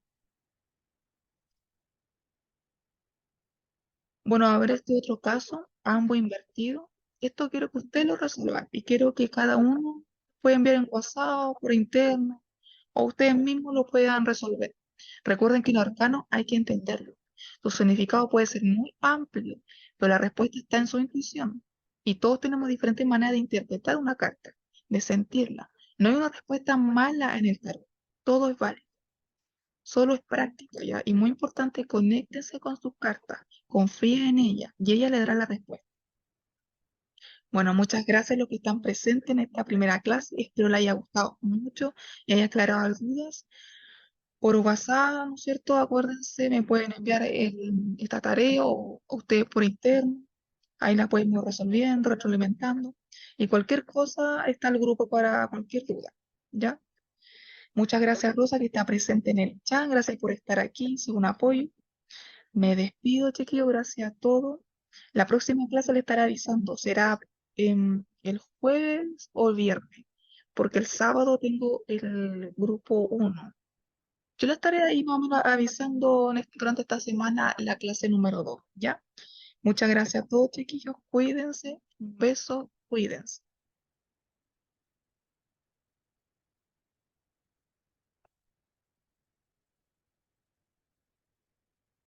Bueno, a ver este otro caso, ambos invertidos. Esto quiero que ustedes lo resuelvan y quiero que cada uno pueda enviar en WhatsApp, por interno, o ustedes mismos lo puedan resolver. Recuerden que los arcanos hay que entenderlo. Su significado puede ser muy amplio, pero la respuesta está en su intuición. Y todos tenemos diferentes maneras de interpretar una carta, de sentirla. No hay una respuesta mala en el tarot. Todo es válido. Solo es práctica, ¿ya? Y muy importante, conéctese con sus cartas, confíe en ella y ella le dará la respuesta. Bueno, muchas gracias a los que están presentes en esta primera clase. Espero les haya gustado mucho y haya aclarado dudas. Por WhatsApp, ¿no es cierto? Acuérdense, me pueden enviar esta tarea o ustedes por interno. Ahí la pueden ir resolviendo, retroalimentando. Y cualquier cosa está el grupo para cualquier duda, ¿ya? Muchas gracias, Rosa, que está presente en el chat. Gracias por estar aquí, sin un apoyo. Me despido, chiquillos, gracias a todos. La próxima clase le estaré avisando, será el jueves o el viernes, porque el sábado tengo el grupo uno. Yo le estaré ahí más o menos avisando durante esta semana la clase número 2, ¿ya? Muchas gracias a todos, chiquillos, cuídense, un beso, cuídense.